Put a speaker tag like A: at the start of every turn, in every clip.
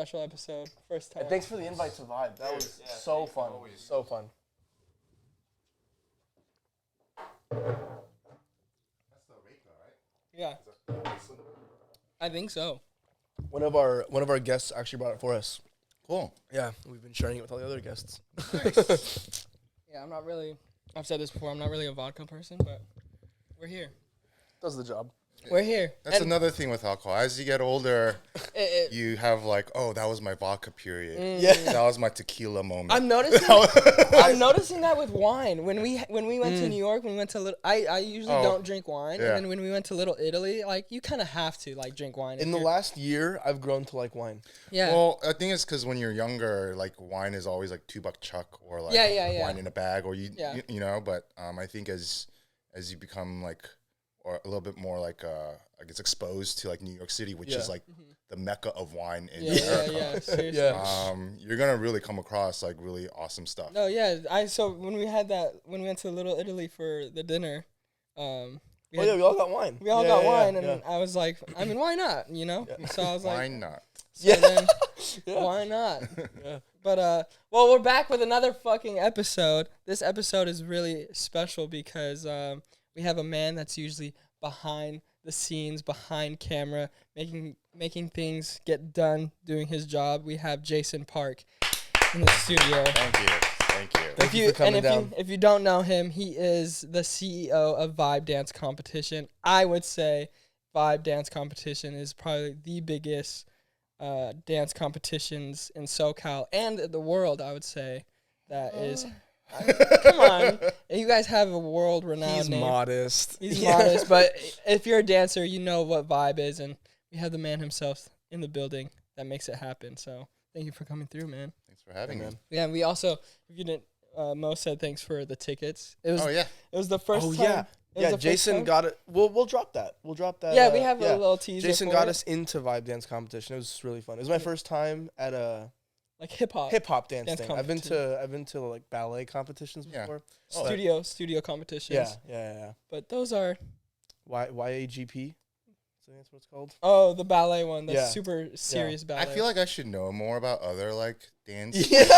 A: special episode. First time.
B: And thanks for the invite to Vibe. That was so fun.
C: Always.
B: So fun.
C: That's the Reika, right?
A: Yeah. I think so.
B: One of our guests actually brought it for us.
C: Cool.
B: Yeah, we've been sharing it with all the other guests.
A: Yeah, I'm not really. I've said this before. I'm not really a vodka person, but we're here.
B: Does the job.
A: We're here.
C: That's
A: And
C: another thing with alcohol. As you get older,
A: it-
C: you have like, oh, that was my vodka period.
B: Yeah.
C: That was my tequila moment.
A: I'm noticing. I'm noticing that with wine. When we went to New York, when we went to Little, I usually don't drink wine,
C: Yeah.
A: and then when we went to Little Italy, like you kind of have to like drink wine.
B: In the last year, I've grown to like wine.
A: yeah.
C: Well, I think it's because when you're younger, like wine is always like $2 chuck or like
A: Yeah.
C: wine in a bag, or you know. But I think as you become like, or a little bit more like I guess exposed to like New York City, which is like the mecca of wine in America.
A: yeah. Seriously.
B: Yeah.
C: You're gonna really come across like really awesome stuff.
A: No, yeah. So when we went to Little Italy for the dinner,
B: We all got wine.
A: we all
B: Yeah,
A: got
B: yeah,
A: wine,
B: yeah,
A: and I was like, I mean, why not? You know. So I was like,
C: Why not?
A: so then, why not?
B: Yeah.
A: But well, we're back with another fucking episode. This episode is really special because we have a man that's usually behind the scenes, behind camera, making things get done, doing his job. We have Jason Park in the studio.
C: Thank you.
B: Thank you for coming down.
A: If you don't know him, he is the CEO of Vibe Dance Competition. I would say Vibe Dance Competition is probably the biggest dance competitions in SoCal and the world, I would say. That is... come on. You guys have a world-renowned
B: He's
A: name.
B: modest.
A: He's modest, but if you're a dancer, you know what Vibe is, and we have the man himself in the building that makes it happen. So thank you for coming through, man.
C: Thanks for having me.
A: Yeah, and we also, if you didn't, Mo said thanks for the tickets. It was,
C: Oh yeah.
A: it was the first
B: Oh
A: time.
B: yeah.
A: it was
B: Yeah,
A: the first
B: Jason
A: time.
B: got it. We'll drop that. We'll drop that.
A: Yeah, we have a little teaser.
B: Jason
A: for
B: got
A: it.
B: us into Vibe Dance Competition. It was really fun. It was my first time at a
A: like hip hop
B: hip hop dance
A: Dance
B: thing. I've been to like ballet competitions
C: Yeah.
B: before.
A: studio competitions.
B: Yeah.
A: But those are
B: YAGP. So that's what it's called.
A: the ballet one, the
B: Yeah.
A: super serious ballet.
C: I feel like I should know more about other like dance.
A: but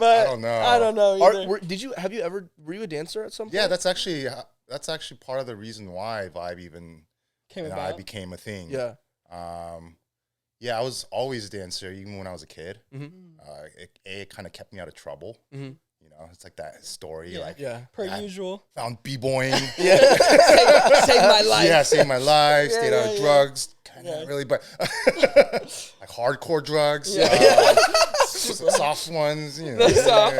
C: I don't know.
A: I don't know either.
B: Were you a dancer at some point?
C: Yeah, that's actually part of the reason why Vibe even
A: Came
C: and
A: about.
C: I became a thing.
B: Yeah.
C: Yeah, I was always a dancer even when I was a kid.
B: Mm-hmm.
C: It kind of kept me out of trouble.
B: Mm-hmm.
C: You know, it's like that story.
A: Yeah.
C: Like,
B: Yeah.
A: Per
C: I
A: usual.
C: found b-boying.
B: Yeah.
A: Save my life.
C: Yeah, saved my life.
A: Yeah,
C: stayed out of
A: yeah.
C: drugs. Kind of
A: Yeah.
C: really, but like hardcore drugs.
A: Yeah.
C: Soft ones. You know.
A: The soft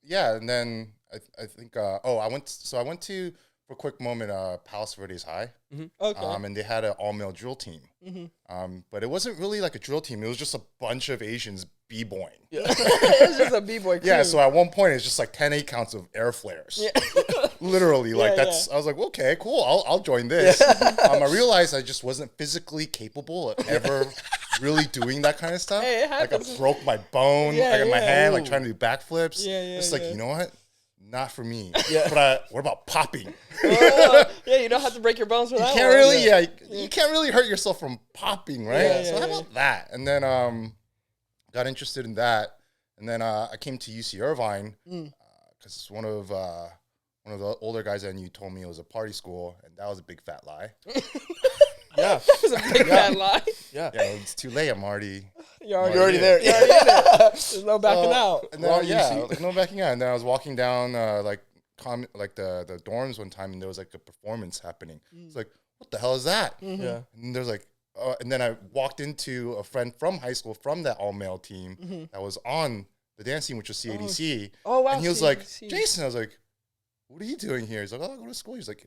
C: Yeah, and then I think. I went to for a quick moment. Palos Verdes High.
A: Okay.
C: And they had an all-male drill team. But it wasn't really like a drill team. It was just a bunch of Asians b-boying.
A: It's just a b-boy crew.
C: Yeah, so at one point it's just like 10 8 counts of air flares. Literally, like that's. I was like, okay, cool. I'll join this. I realized I just wasn't physically capable of ever really doing that kind of stuff.
A: Hey, it
C: like I
A: happens.
C: broke my bone,
A: Yeah,
C: like in my
A: yeah.
C: hand, like trying to do backflips.
A: Yeah,
C: It's like,
A: yeah.
C: you know what? Not for me.
B: Yeah.
C: But what about popping?
A: Yeah, you don't have to break your bones for
C: You
A: that
C: can't
A: one.
C: really, you can't really hurt yourself from popping, right?
A: Yeah,
C: So
A: yeah,
C: how about that? And then got interested in that, and then I came to UC Irvine because one of the older guys I knew told me it was a party school, and that was a big fat lie.
B: Yeah.
A: That was a big fat lie.
B: Yeah.
C: Yeah, it's too late. I'm already.
A: You're
B: You're already there.
A: You're already in it. There's no backing out.
C: And then, like, no backing out. And then I was walking down the dorms one time, and there was like a performance happening. It's like, what the hell is that?
B: Yeah.
C: And there's like, and then I walked into a friend from high school from that all male team that was on the dance team, which was CADC.
A: Oh, wow.
C: And he was like,
A: CADC.
C: Jason. I was like, what are you doing here? He's like, oh, I go to school. He's like,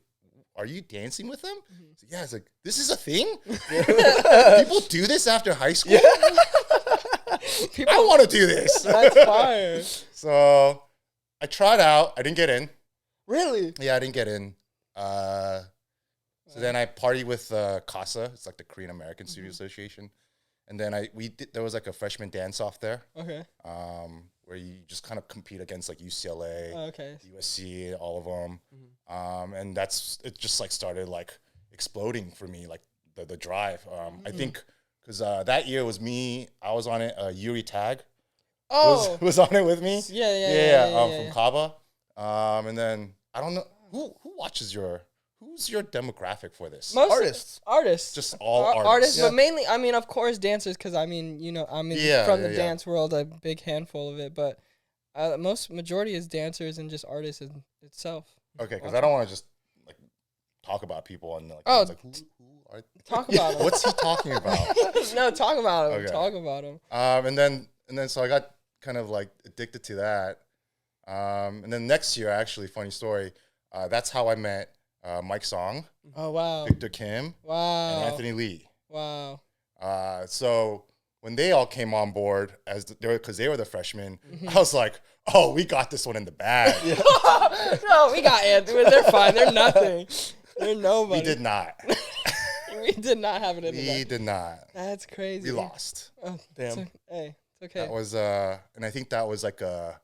C: are you dancing with them? So, yeah. It's like, this is a thing. People do this after high school. I want to do this.
A: That's fire.
C: So I tried out. I didn't get in.
A: Really?
C: Yeah, I didn't get in. So then I partied with CASA. It's like the Korean American Studio Association. And then there was like a freshman dance off there.
A: Okay.
C: Where you just kind of compete against like UCLA,
A: Okay.
C: USC, all of them. And it just like started like exploding for me. Like the drive. I think because that year was me. I was on it. Yuri Tag was on it with me.
A: Yeah.
C: From Kaba. And then I don't know who watches who's your demographic for this?
A: Most artists.
C: Just all artists.
A: But mainly, I mean, of course, dancers, because I mean, I'm from the dance world, a big handful of it, but majority is dancers and just artists in itself.
C: Okay, because I don't want to just like talk about people and like, like who are
A: talk about him.
C: What's he talking about?
A: No, talk about him.
C: Okay.
A: Talk about him.
C: And then so I got kind of like addicted to that. And then next year, actually, funny story. That's how I met Mike Song.
A: Oh wow.
C: Victor Kim.
A: Wow.
C: And Anthony Lee.
A: Wow.
C: So when they all came on board because they were the freshmen, I was like, oh, we got this one in the bag.
A: No, we got Anthony. They're fine. They're nothing. They're nobody.
C: We did not.
A: We did not have it in the bag.
C: We did not.
A: That's crazy.
C: We lost.
A: Oh,
B: Damn.
A: Hey, it's okay.
C: That was and I think that was like a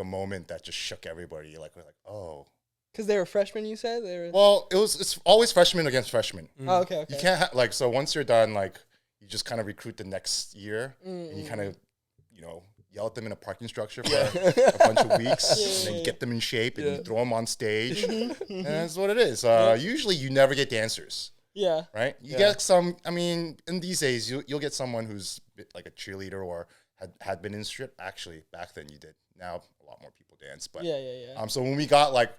C: moment that just shook everybody. Like we're like, oh.
A: Because they were freshmen, you said?
C: Well, it's always freshmen against freshmen.
A: Oh, okay.
C: You can't so once you're done, like you just kind of recruit the next year, and you kind of, yell at them in a parking structure for a bunch of weeks, and then get them in shape and you throw them on stage, and that's what it is. Usually, you never get dancers.
A: Yeah.
C: Right. You get some. I mean, in these days, you'll get someone who's like a cheerleader or had been in strip. Actually, back then you did. Now a lot more people dance. But so when we got like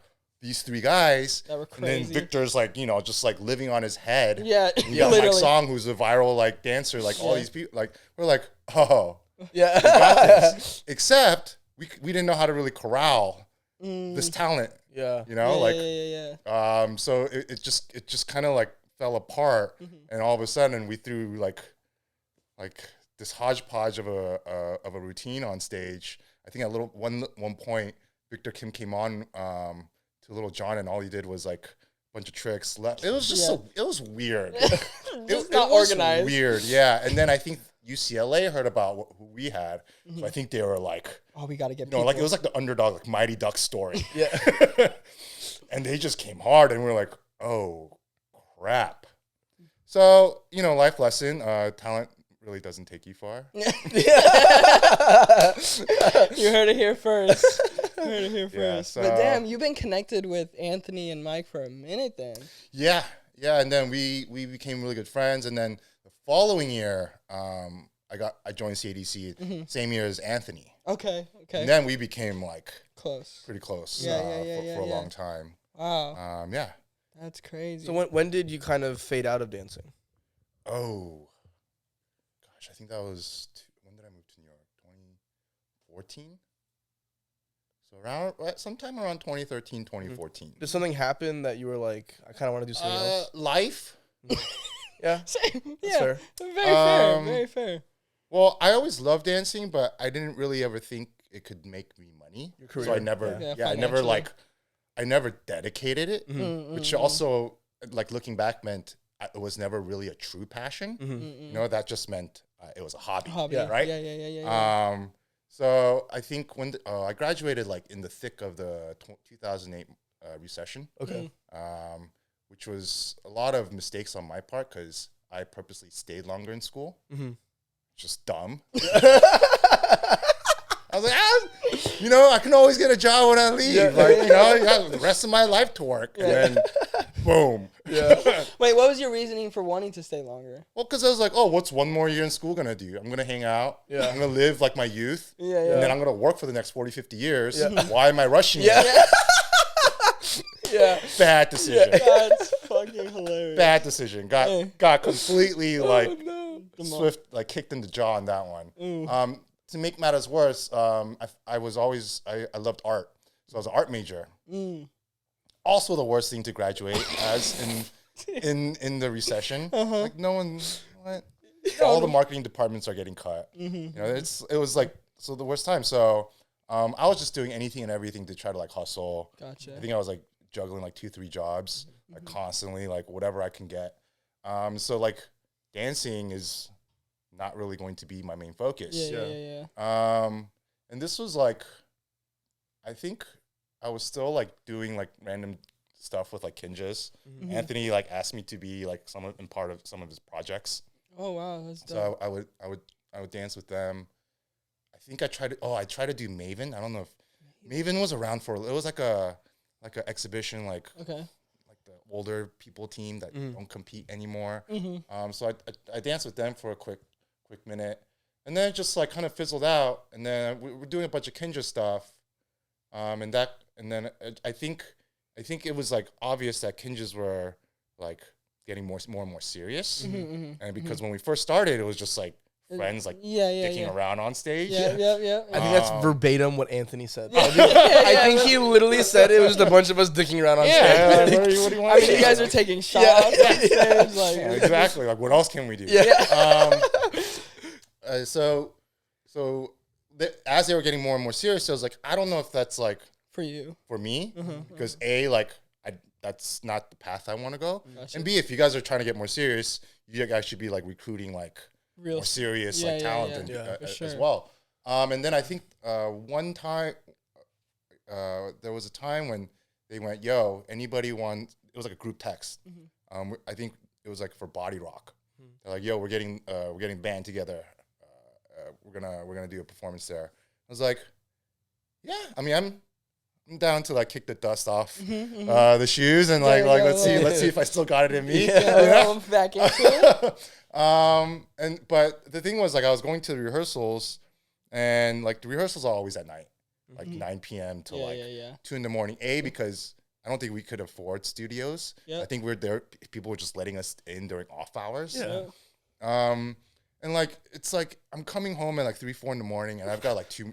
C: these three guys,
A: that were
C: and then Victor's like, just like living on his head.
A: Yeah.
C: And you got Mike Song, who's a viral like dancer. Like all these people, like we're like, oh, yeah, we got this. Except we didn't know how to really corral this talent.
A: Yeah.
C: So it just kind of like fell apart, and all of a sudden we threw like this hodgepodge of a routine on stage. I think at one point Victor Kim came on to Little John, and all he did was like a bunch of tricks. It was just it was weird. It
A: not
C: was
A: organized.
C: Weird, yeah. And then I think UCLA heard about who we had, so I think they were like,
A: "Oh, we got to get
C: like it was like the underdog, like Mighty Ducks story." Yeah. And they just came hard, and we were like, "Oh, crap." So, life lesson, talent really doesn't take you far.
A: You heard it here first.
C: So,
A: but damn, you've been connected with Anthony and Mike for a minute then.
C: Yeah. And then we became really good friends. And then the following year, I joined CADC same year as Anthony.
A: Okay.
C: And then we became like pretty close for a long time.
A: Wow.
C: Yeah.
A: That's crazy.
B: So when did you kind of fade out of dancing?
C: Oh, gosh, I think that was when did I move to New York? 2014. So sometime around 2013, 2014.
B: Did something happen that you were like, I kind of want to do something else?
C: Life.
B: Yeah.
A: Same.
B: That's fair.
A: Very fair.
C: Well, I always loved dancing, but I didn't really ever think it could make me money.
B: Your career.
C: So I never, I never dedicated it, which also, like looking back, meant it was never really a true passion. That just meant it was a hobby. Right?
A: Yeah.
C: So I think when I graduated, like in the thick of the 2008 recession.
B: Okay.
C: Which was a lot of mistakes on my part because I purposely stayed longer in school. Just dumb. I was like, I can always get a job when I leave. You got the rest of my life to work. And then, boom.
B: Yeah.
A: Wait, what was your reasoning for wanting to stay longer?
C: Well, because I was like, what's one more year in school going to do? I'm going to hang out. Yeah. I'm going to live like my youth.
A: Yeah.
C: And then I'm going to work for the next 40, 50 years. Yeah. Why am I rushing
A: it? Yeah.
C: Bad decision.
A: That's fucking hilarious.
C: Bad decision. Got completely kicked in the jaw on that one. To make matters worse, I loved art. So I was an art major. Also the worst thing to graduate as in the recession. Like no one, all the marketing departments are getting cut. It was like, so the worst time. So I was just doing anything and everything to try to like hustle.
A: Gotcha.
C: I think I was like juggling like 2-3 jobs, like constantly, like whatever I can get. So like dancing is not really going to be my main focus.
A: Yeah.
C: And this was like, I think I was still like doing like random stuff with like Kinjas.
A: Mm-hmm.
C: Anthony like asked me to be like in part of some of his projects.
A: Oh wow, that's dope.
C: So I would dance with them. I think I tried to do Maven. I don't know if Maven was around for, it was like a exhibition, like
A: Okay.
C: the older people team that don't compete anymore.
A: Mm-hmm.
C: So I danced with them for a quick minute, and then it just like kind of fizzled out. And then we were doing a bunch of Kinja stuff, and then I think it was like obvious that Kinjas were like getting more and more serious. And because when we first started, it was just like friends like dicking around on stage.
A: Yeah.
B: I think that's verbatim what Anthony said.
A: Yeah.
B: I think he literally said it was just a bunch of us dicking around on stage.
C: What do you want?
A: I mean, you guys are taking shots on stage, like
C: Yeah, exactly. Like, what else can we do? So as they were getting more and more serious, I was like, I don't know if that's like
A: for you.
C: for me, because A, like, that's not the path I want to go,
A: Gotcha.
C: and B, if you guys are trying to get more serious, you guys should be like recruiting like
A: Real
C: more serious
A: yeah,
C: like
A: yeah,
C: talent
A: yeah. For sure.
C: as well. And then I think one time there was a time when they went, "Yo, anybody want?" It was like a group text. I think it was like for Body Rock. They're like, "Yo, we're getting band together. We're gonna do a performance there." I was like, "Yeah, I mean, I'm down to like kick the dust off the shoes and like let's see if I still got it in me."
A: Back into it.
C: But the thing was, like, I was going to the rehearsals, and like the rehearsals are always at night, like 9 p.m. to 2 a.m. Because I don't think we could afford studios. I think we're there. People were just letting us in during off hours. And like it's like I'm coming home at like 3, 4 in the morning, and I've got like two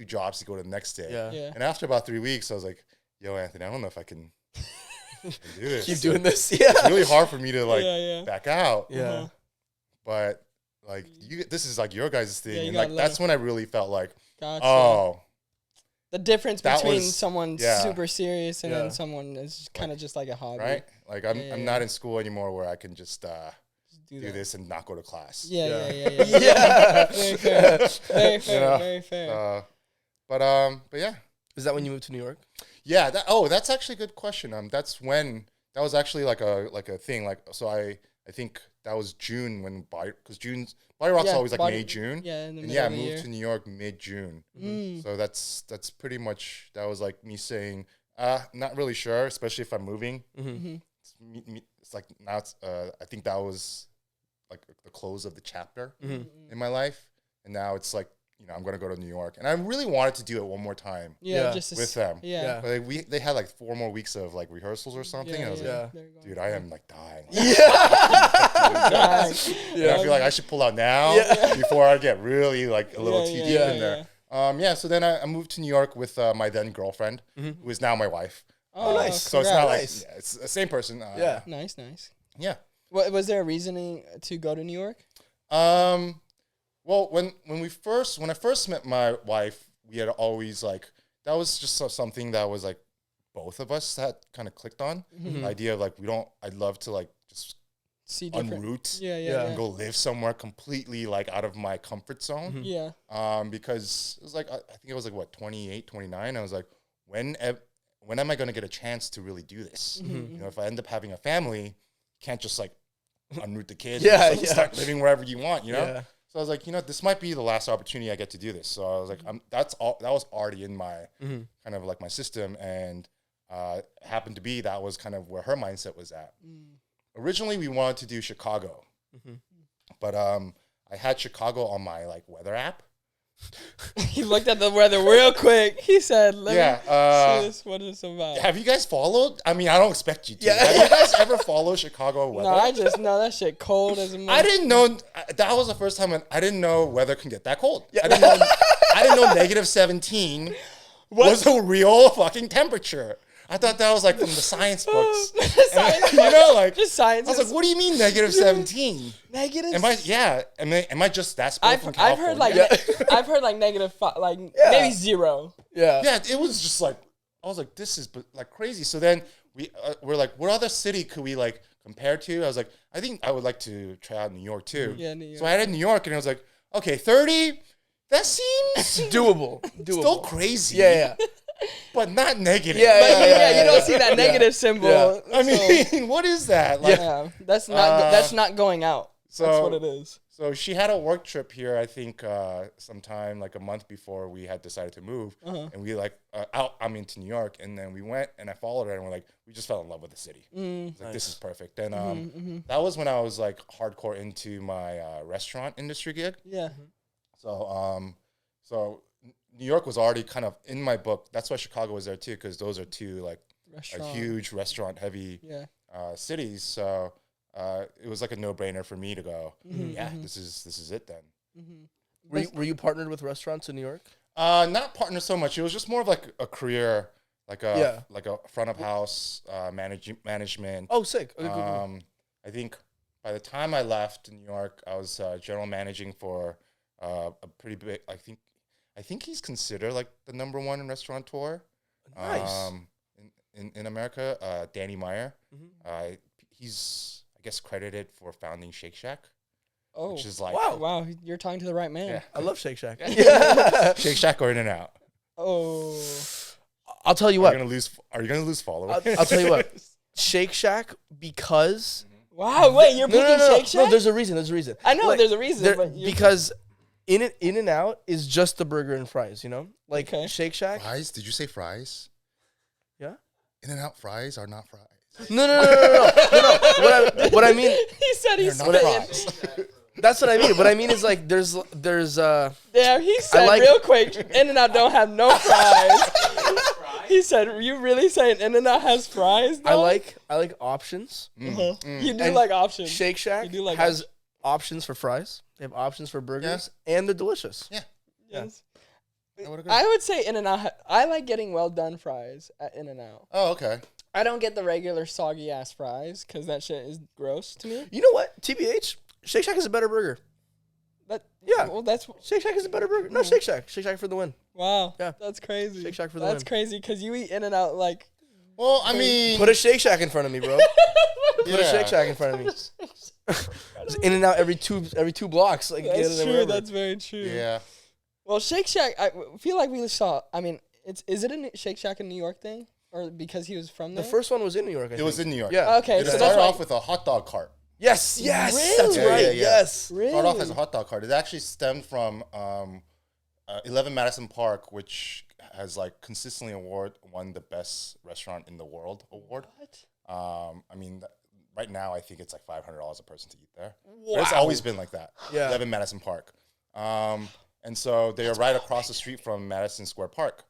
C: jobs to go to the next day. And after about 3 weeks, I was like, "Yo, Anthony, I don't know if I can do this.
B: Keep doing this."
C: It's really hard for me to like back out. But like this is like your guys' thing, and like that's when I really felt like, oh,
A: the difference between
C: was,
A: someone super serious and then someone is kind of just like a hobby,
C: right? Like I'm not in school anymore where I can just do this and not go to class.
A: Very fair. Very fair.
C: But yeah.
B: Is that when you moved to New York?
C: Yeah. That's actually a good question. That was actually like a thing. Like, so I think that was June when Body Rock's always like May, June.
A: Yeah.
C: I moved to New York mid-June. So that's pretty much, that was like me saying, not really sure, especially if I'm moving. It's like now I think that was like the close of the chapter in my life, and now it's like, you know, I'm gonna go to New York, and I really wanted to do it one more time
A: just
C: with them.
A: But
C: like, they had like 4 more weeks of like rehearsals or something, and I was like, dude, I am like dying. And I feel like I should pull out now before I get really like a little too deep in there. So then I moved to New York with my then girlfriend, who is now my wife.
A: Oh, nice.
C: So it's not like it's the same person.
A: Nice.
C: Yeah.
A: Was there a reasoning to go to New York?
C: Well, when I first met my wife, we had always like, that was just something that was like both of us that kind of clicked on. The idea of like, I'd love to like just
A: see
C: unroot and go live somewhere completely like out of my comfort zone. Because it was like, I think it was like 28, 29. I was like, when am I going to get a chance to really do this? You know, if I end up having a family, you can't just like unroot the kids and start living wherever you want, you know? So I was like, you know, this might be the last opportunity I get to do this. So I was like, that was already in my kind of like my system, and happened to be that was kind of where her mindset was at. Originally, we wanted to do Chicago, but I had Chicago on my like weather app.
A: He looked at the weather real quick. He said, "Let me see this. What is this about?"
C: Have you guys followed? I mean, I don't expect you to. Have you guys ever followed Chicago weather?
A: No, I just know that shit cold as a mother.
C: I didn't know. That was the first time when I didn't know weather can get that cold. I didn't know negative 17 was a real fucking temperature. I thought that was like from the science books. You know, like
A: just science.
C: I was like, what do you mean negative 17?
A: Negative?
C: Am I just that spoiled from California?
A: I've heard like negative 5, like maybe 0.
C: Yeah, it was just like, I was like, this is like crazy. So then we're like, what other city could we like compare to? I was like, I think I would like to try out New York too.
A: Yeah, New York.
C: So I had New York, and I was like, okay, 30. That seems
B: doable.
C: Still crazy.
B: Yeah.
C: but not negative.
A: Yeah, you don't see that negative symbol.
C: Yeah. I
A: So,
C: mean, what is that? Like,
A: that's not going out.
C: So,
A: that's what it is.
C: So she had a work trip here, I think, sometime like a month before we had decided to move. And we I'm into New York. And then we went and I followed her and we just fell in love with the city. Like, this is perfect. And that was when I was like hardcore into my restaurant industry gig.
A: Yeah.
C: So New York was already kind of in my book. That's why Chicago was there too, because those are two like huge restaurant heavy cities. So it was like a no-brainer for me to go. This is it then.
B: Were you partnered with restaurants in New York?
C: Not partner so much. It was just more of like a career, like a front of house management.
B: Oh, sick. Okay, cool.
C: I think by the time I left New York, I was general managing for a pretty big. I think he's considered like the #1 in restaurateur.
B: Nice.
C: In America, Danny Meyer. He's I guess credited for founding Shake Shack.
A: Oh,
C: which is like
A: wow! You're talking to the right man.
C: Yeah.
B: I love Shake Shack.
C: Shake Shack or In-N-Out.
A: Oh,
B: I'll tell you what.
C: Are you gonna lose followers?
B: I'll tell you what. Shake Shack because.
A: Wow! Wait, you're picking Shake Shack?
B: No, there's a reason.
A: I know there's a reason,
B: because In-N-Out is just the burger and fries. You know, like Shake Shack.
C: Fries? Did you say fries?
B: Yeah.
C: In-N-Out fries are not fries.
B: No. What I mean.
A: He said he's
C: not fries.
B: That's what I mean. What I mean is like there's.
A: Damn, he said real quick. In-N-Out don't have no fries. He said, "You really saying In-N-Out has fries?" Though?
B: I like options.
A: You do like options.
B: Shake Shack has options for fries. They have options for burgers, and they're delicious.
C: Yeah.
A: Yes.
C: I would agree.
A: I would say In-N-Out. I like getting well done fries at In-N-Out.
C: Oh, okay.
A: I don't get the regular soggy ass fries because that shit is gross to me.
B: You know what? TBH, Shake Shack is a better burger.
A: Well, that's
B: Shake Shack is a better burger. No, Shake Shack for the win.
A: wow.
B: Yeah,
A: that's crazy.
B: Shake Shack for the win.
A: That's crazy because you eat In-N-Out like.
C: Well, I mean,
B: put a Shake Shack in front of me, bro. Put a Shake Shack in front of me. Just In-N-Out every two blocks. Like
A: that's true. That's very true.
C: Yeah.
A: Well, Shake Shack. I feel like we saw. I mean, is it a Shake Shack in New York thing? Or because he was from there?
B: The first one was in New York.
C: It was in New York.
B: Yeah.
A: Okay.
C: It started off with a hot dog cart.
B: Yes.
A: Really?
B: That's right.
C: Yeah.
B: Yes.
A: Really?
C: Started off as a hot dog cart. It actually stemmed from 11 Madison Park, which has like consistently won the best restaurant in the world award.
A: What?
C: I mean, right now I think it's like $500 a person to eat there.
B: Wow.
C: But it's always been like that.
B: Yeah.
C: 11 Madison Park. And so they are right across the street from Madison Square Park.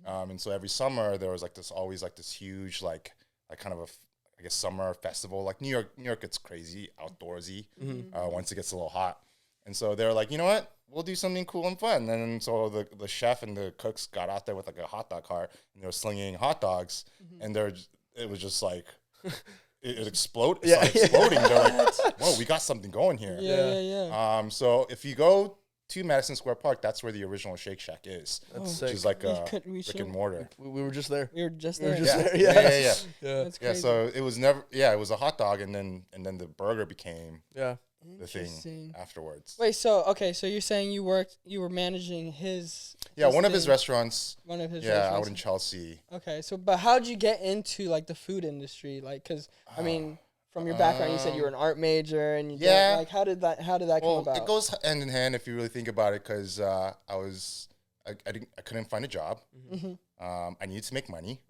C: And so every summer there was like this huge like kind of I guess summer festival. Like New York gets crazy outdoorsy once it gets a little hot. And so they're like, you know what? We'll do something cool and fun. And so the chef and the cooks got out there with like a hot dog cart and they were slinging hot dogs. And it was just like it exploded. It started exploding. They're like, whoa, we got something going here.
A: Yeah.
C: So if you go to Madison Square Park, that's where the original Shake Shack is.
B: That's
C: which
B: sick.
C: is like a brick and mortar.
B: We were just there.
A: We were just there.
C: Yeah.
A: That's crazy.
C: So it was it was a hot dog, and then the burger became the thing afterwards.
A: Wait, so you're saying you were managing his
C: one of his restaurants.
A: One of his
C: restaurants. Out in Chelsea.
A: Okay, so but how'd you get into like the food industry? Like, cause I mean, from your background, you said you were an art major, and you did, like how did that come about?
C: It goes hand in hand if you really think about it, because I couldn't find a job. I needed to make money,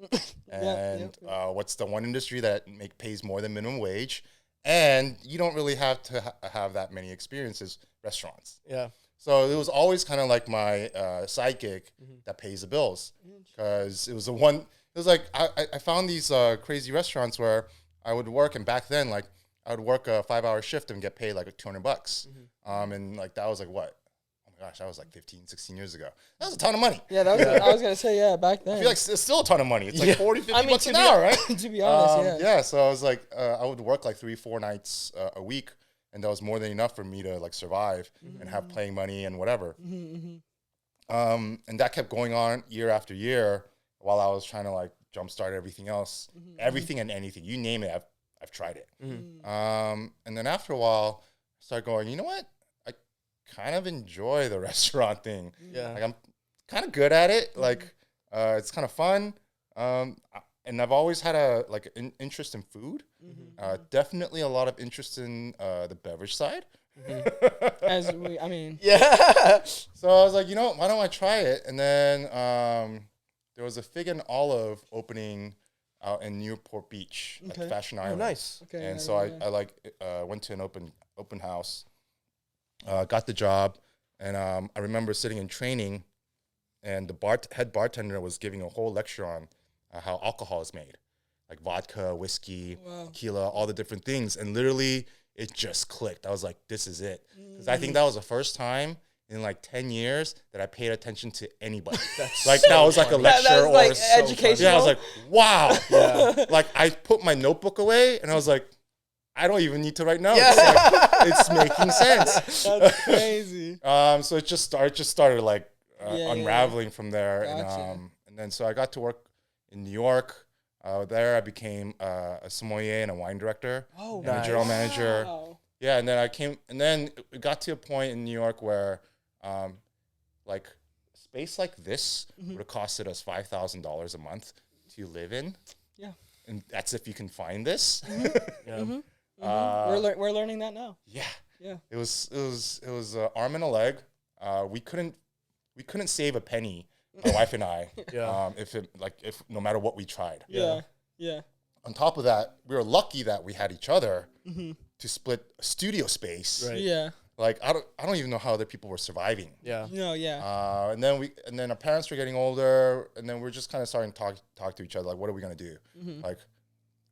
C: and what's the one industry that pays more than minimum wage, and you don't really have to have that many experiences? Restaurants.
B: Yeah.
C: So it was always kind of like my side gig that pays the bills, because it was like I found these crazy restaurants where I would work, and back then, like, I would work a 5-hour shift and get paid like $200. And like, that was like what? Oh my gosh, that was like 15, 16 years ago. That was a ton of money.
A: Yeah, that was I was gonna say, back then.
C: I feel like it's still a ton of money. It's like 40, 50 bucks an hour, right?
A: To be honest,
C: yeah. So I was like, I would work like 3-4 nights a week, and that was more than enough for me to like survive and have playing money and whatever. And that kept going on year after year while I was trying to like jumpstart everything else, everything and anything, you name it, I've tried it. And then after a while, I started going, you know what? I kind of enjoy the restaurant thing.
B: Yeah.
C: Like, I'm kind of good at it. Like, It's kind of fun. And I've always had an interest in food. Definitely a lot of interest in the beverage side.
B: Yeah.
C: So I was like, why don't I try it? And then there was a Fig and Olive opening out in Newport Beach at Fashion Island.
B: Nice.
A: Okay.
C: And so I went to an open house, got the job, and I remember sitting in training, and the head bartender was giving a whole lecture on how alcohol is made, like vodka, whiskey, tequila, all the different things, and literally it just clicked. I was like, this is it, because I think that was the first time in like 10 years that I paid attention to anybody. That was like a lecture
A: That's
C: or
A: like
C: so
A: educational.
C: Yeah, I was like, wow. Yeah. Like I put my notebook away and I was like, I don't even need to write notes.
B: Yeah.
C: Like, it's making sense.
A: That's crazy.
C: So it just started like unraveling from there.
A: Gotcha.
C: And then so I got to work in New York. There I became a sommelier and a wine director.
A: Oh,
C: and a general manager.
A: Wow.
C: Yeah, and then it got to a point in New York where, like, space like this would have costed us $5,000 a month to live in. Yeah, and that's if you can find this.
A: We're learning that now.
C: Yeah,
A: yeah.
C: It was arm and a leg. We couldn't save a penny, my wife and I. If no matter what we tried.
A: Yeah.
C: On top of that, we were lucky that we had each other to split a studio space.
B: Right.
A: Yeah.
C: Like I don't even know how other people were surviving.
B: Yeah.
A: No. Yeah.
C: And then our parents were getting older, and then we're just kind of starting to talk to each other. Like, what are we gonna do? Like,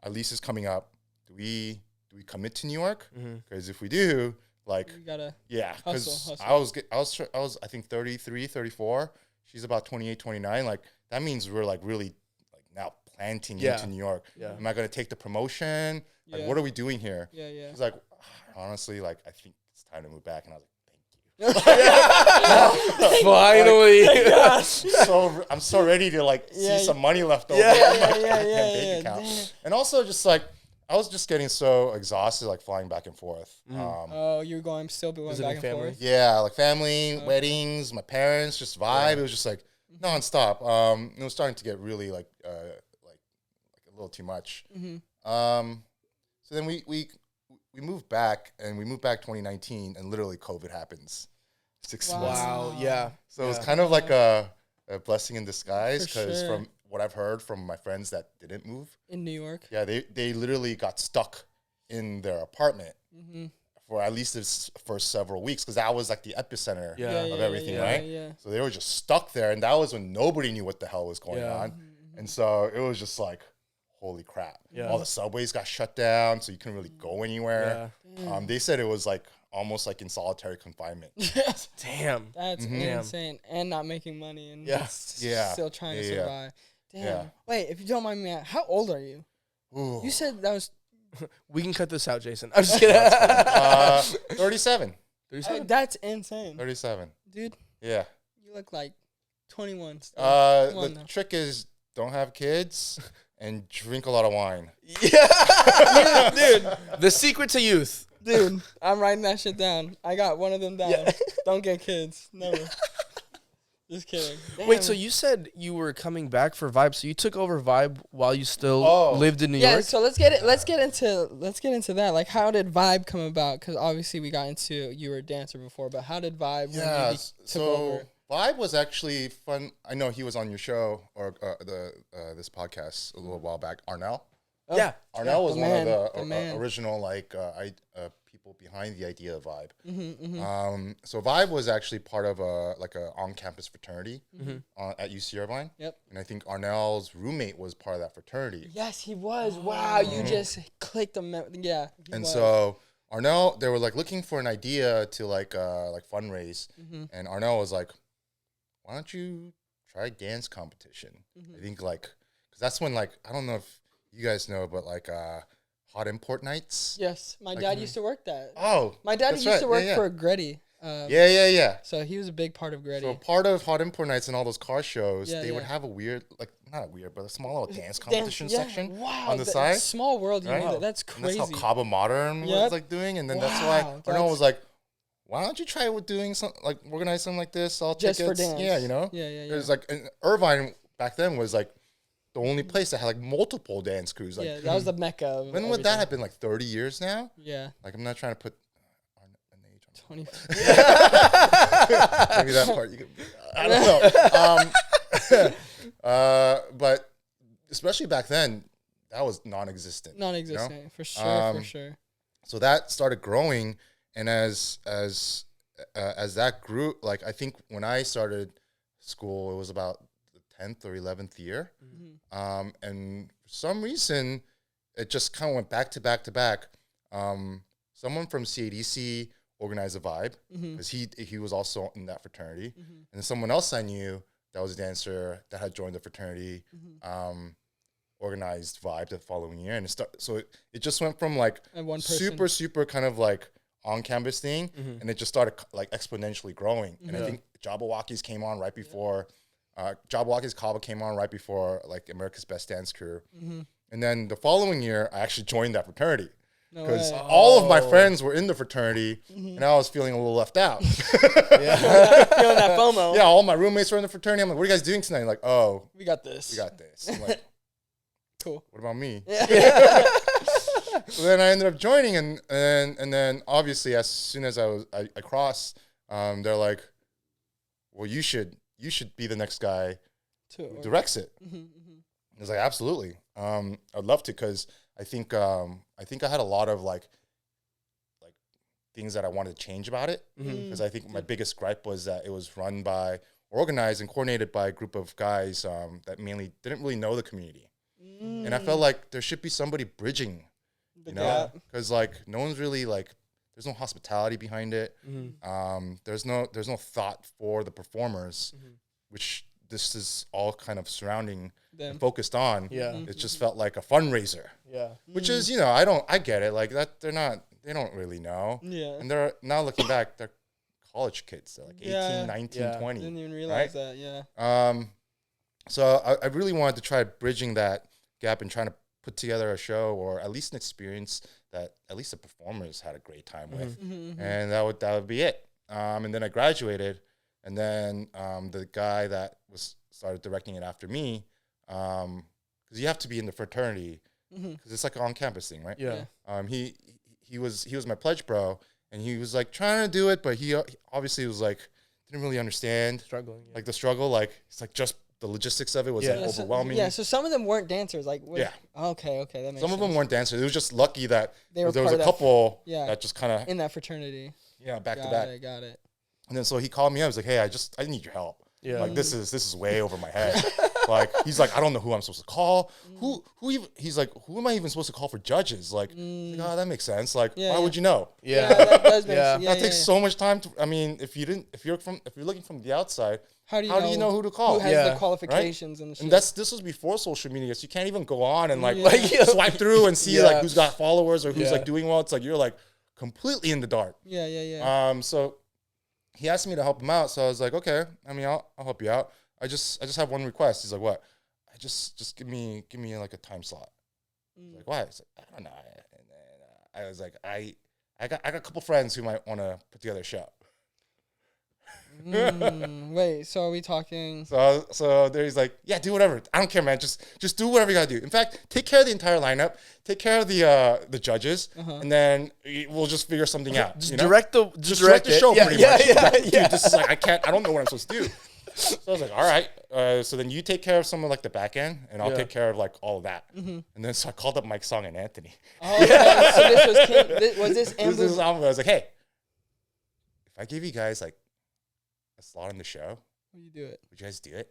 C: our lease is coming up. Do we commit to New York? Because if we do, like,
A: You gotta.
C: yeah. Because
A: Hustle.
C: I was I think 33, 34. She's about 28, 29. Like that means we're like really like now planting into New York. Yeah. Am I gonna take the promotion? Like, what are we doing here?
A: Yeah.
C: She's like, honestly, like I think it's time to move back. And I was like, thank you.
B: Finally.
C: So I'm so ready to like see some money left over.
A: Yeah.
C: Account. And also just like I was just getting so exhausted, like flying back and forth.
A: You were going going
B: Visiting
A: back and
B: family?
A: forth.
C: Yeah, like family, weddings, my parents, just vibe. It was just like nonstop. It was starting to get really like a little too much. So then we moved back, and we moved back 2019, and literally COVID happens 6 months.
B: Wow. Yeah.
C: So it was kind of like a blessing in disguise,
A: For
C: because
A: sure.
C: from what I've heard from my friends that didn't move,
A: In New York.
C: yeah, they literally got stuck in their apartment for at least for several weeks, because that was like the epicenter of everything, right?
A: Yeah.
C: So they were just stuck there, and that was when nobody knew what the hell was going on. And so it was just like, holy crap.
B: Yeah.
C: All the subways got shut down, so you couldn't really go anywhere. They said it was like almost like in solitary confinement.
B: Damn.
A: That's insane. And not making money and still trying to survive. Damn.
C: Yeah.
A: Wait, if you don't mind me asking, how old are you?
C: Ooh.
A: You said that was
B: We can cut this out, Jason. I'm just kidding.
C: 37.
A: that's insane.
C: 37.
A: Dude,
C: Yeah.
A: you look like 21 still.
C: The trick is don't have kids and drink a lot of wine.
B: Yeah. Dude, the secret to youth.
A: Dude, I'm writing that shit down. I got one of them down. Don't get kids. Never. Just kidding.
B: Wait, so you said you were coming back for Vibe. So you took over Vibe while you still lived in New York?
A: So let's get into that. Like, how did Vibe come about? Because obviously we got into you were a dancer before, but how did Vibe when you took over?
C: Vibe was actually fun. I know he was on your show or this podcast a little while back. Arnell.
B: Yeah.
C: Arnell was one of the
A: man.
C: original people behind the idea of Vibe. So Vibe was actually part of a on-campus fraternity at UC Irvine.
A: Yep.
C: And I think Arnell's roommate was part of that fraternity.
A: Yes, he was. Wow, you just clicked the
C: So Arnell, they were like looking for an idea to like fundraise, and Arnell was like, "Why don't you try dance competition?" I think because that's when I don't know if you guys know, but hot import nights.
A: Yes, my dad used to work that.
C: Oh,
A: My dad used to work for Gretty.
C: Yeah.
A: So he was a big part of Gretty.
C: So part of hot import nights and all those car shows, they would have a weird, not a weird, but a small little dance competition section on the side.
A: Small world, you know that. That's crazy.
C: And that's how Cabo Modern was doing, and then that's why Arnell was like, "Why don't you try with doing something organize something like this? I'll
A: Just
C: tickets."
A: for dance.
C: Yeah, you know.
A: Yeah.
C: There's in Irvine, back then was like the only place that had like multiple dance crews. Like,
A: yeah, that was the mecca of
C: when would that have been? Like 30 years now?
A: Yeah.
C: Like, I'm not trying to put an age on
A: 20.
C: maybe that part you could, I don't know. But especially back then, that was non-existent.
A: Non-existent,
C: you know?
A: for sure, for sure.
C: So that started growing, and as that grew, like I think when I started school, it was about the 10th or 11th year, and for some reason, it just kind of went back to back to back. Someone from CADC organized a vibe because he was also in that fraternity, and then someone else I knew that was a dancer that had joined the fraternity. Organized vibe the following year, and it just went from like super kind of like on campus thing, and it just started like exponentially growing. And I think Jabberwockies came on right before Jabberwockies Kava came on right before like America's Best Dance Crew, and then the following year I actually joined that fraternity because all of my friends were in the fraternity, and I was feeling a little left out.
A: Feeling that FOMO.
C: Yeah, all my roommates were in the fraternity. I'm like, what are you guys doing tonight? Like, oh,
A: we got this.
C: I'm like,
A: cool.
C: What about me? Yeah. So then I ended up joining, and then obviously as soon as I crossed, they're like, well, you should be the next guy who directs it. I was like, absolutely. I'd love to, because I think I had a lot of like things that I wanted to change about it, because I think my biggest gripe was that it was organized and coordinated by a group of guys that mainly didn't really know the community. And I felt like there should be somebody bridging, because like no one's really like, there's no hospitality behind it. There's no thought for the performers, which this is all kind of surrounding and focused on. It just felt like a fundraiser. Which is, I get it. Like that, they don't really know. And they're now looking back, they're college kids. They're like 18, 19, 20.
A: Didn't even realize that.
C: So I really wanted to try bridging that gap and trying to put together a show, or at least an experience that at least the performers had a great time with. And that would be it. And then I graduated, and then the guy that started directing it after me, because you have to be in the fraternity, because it's like an on-campus thing, right? He was my pledge bro, and he was like trying to do it, but he obviously was like didn't really understand the struggle. Like it's like just the logistics of it was like overwhelming.
A: So some of them weren't dancers. Like okay, that makes sense.
C: Some of them weren't dancers. It was just lucky that there was a
A: that
C: couple that just kind of
A: in that fraternity.
C: Back to back.
A: Got it.
C: And then so he called me up. He was like, "Hey, I need your help. Like this is way over my head." Like he's like, "I don't know who I'm supposed to call. Who even?" He's like, "Who am I even supposed to call for judges?" Like, oh, that makes sense. Like, why would you know?
A: That does make sense.
C: That takes so much time to. I mean, if you're looking from the outside, how do you know who to call?
A: Who has the qualifications and the shit?
C: And this was before social media, so you can't even go on and swipe through and see like who's got followers or who's like doing well. It's like you're like completely in the dark. So he asked me to help him out, so I was like, okay. I mean, I'll help you out. I just have one request. He's like, what? I just give me like a time slot. I was like, why? I was like, I don't know. And then I was like, I got a couple friends who might want to put together a show.
A: Wait, so are we talking?
C: So there he's like, yeah, do whatever. I don't care, man. Just do whatever you gotta do. In fact, take care of the entire lineup. Take care of the judges, and then we'll just figure something out.
B: Just direct the
C: show pretty much.
B: Yeah.
C: This is like I don't know what I'm supposed to do. So I was like, all right. So then you take care of some of like the back end, and I'll take care of like all of that. And then so I called up Mike Song and Anthony.
A: Oh, okay. So this was this
C: This is I was like, hey, if I give you guys like a slot on the show,
A: would you do it?
C: Would you guys do it?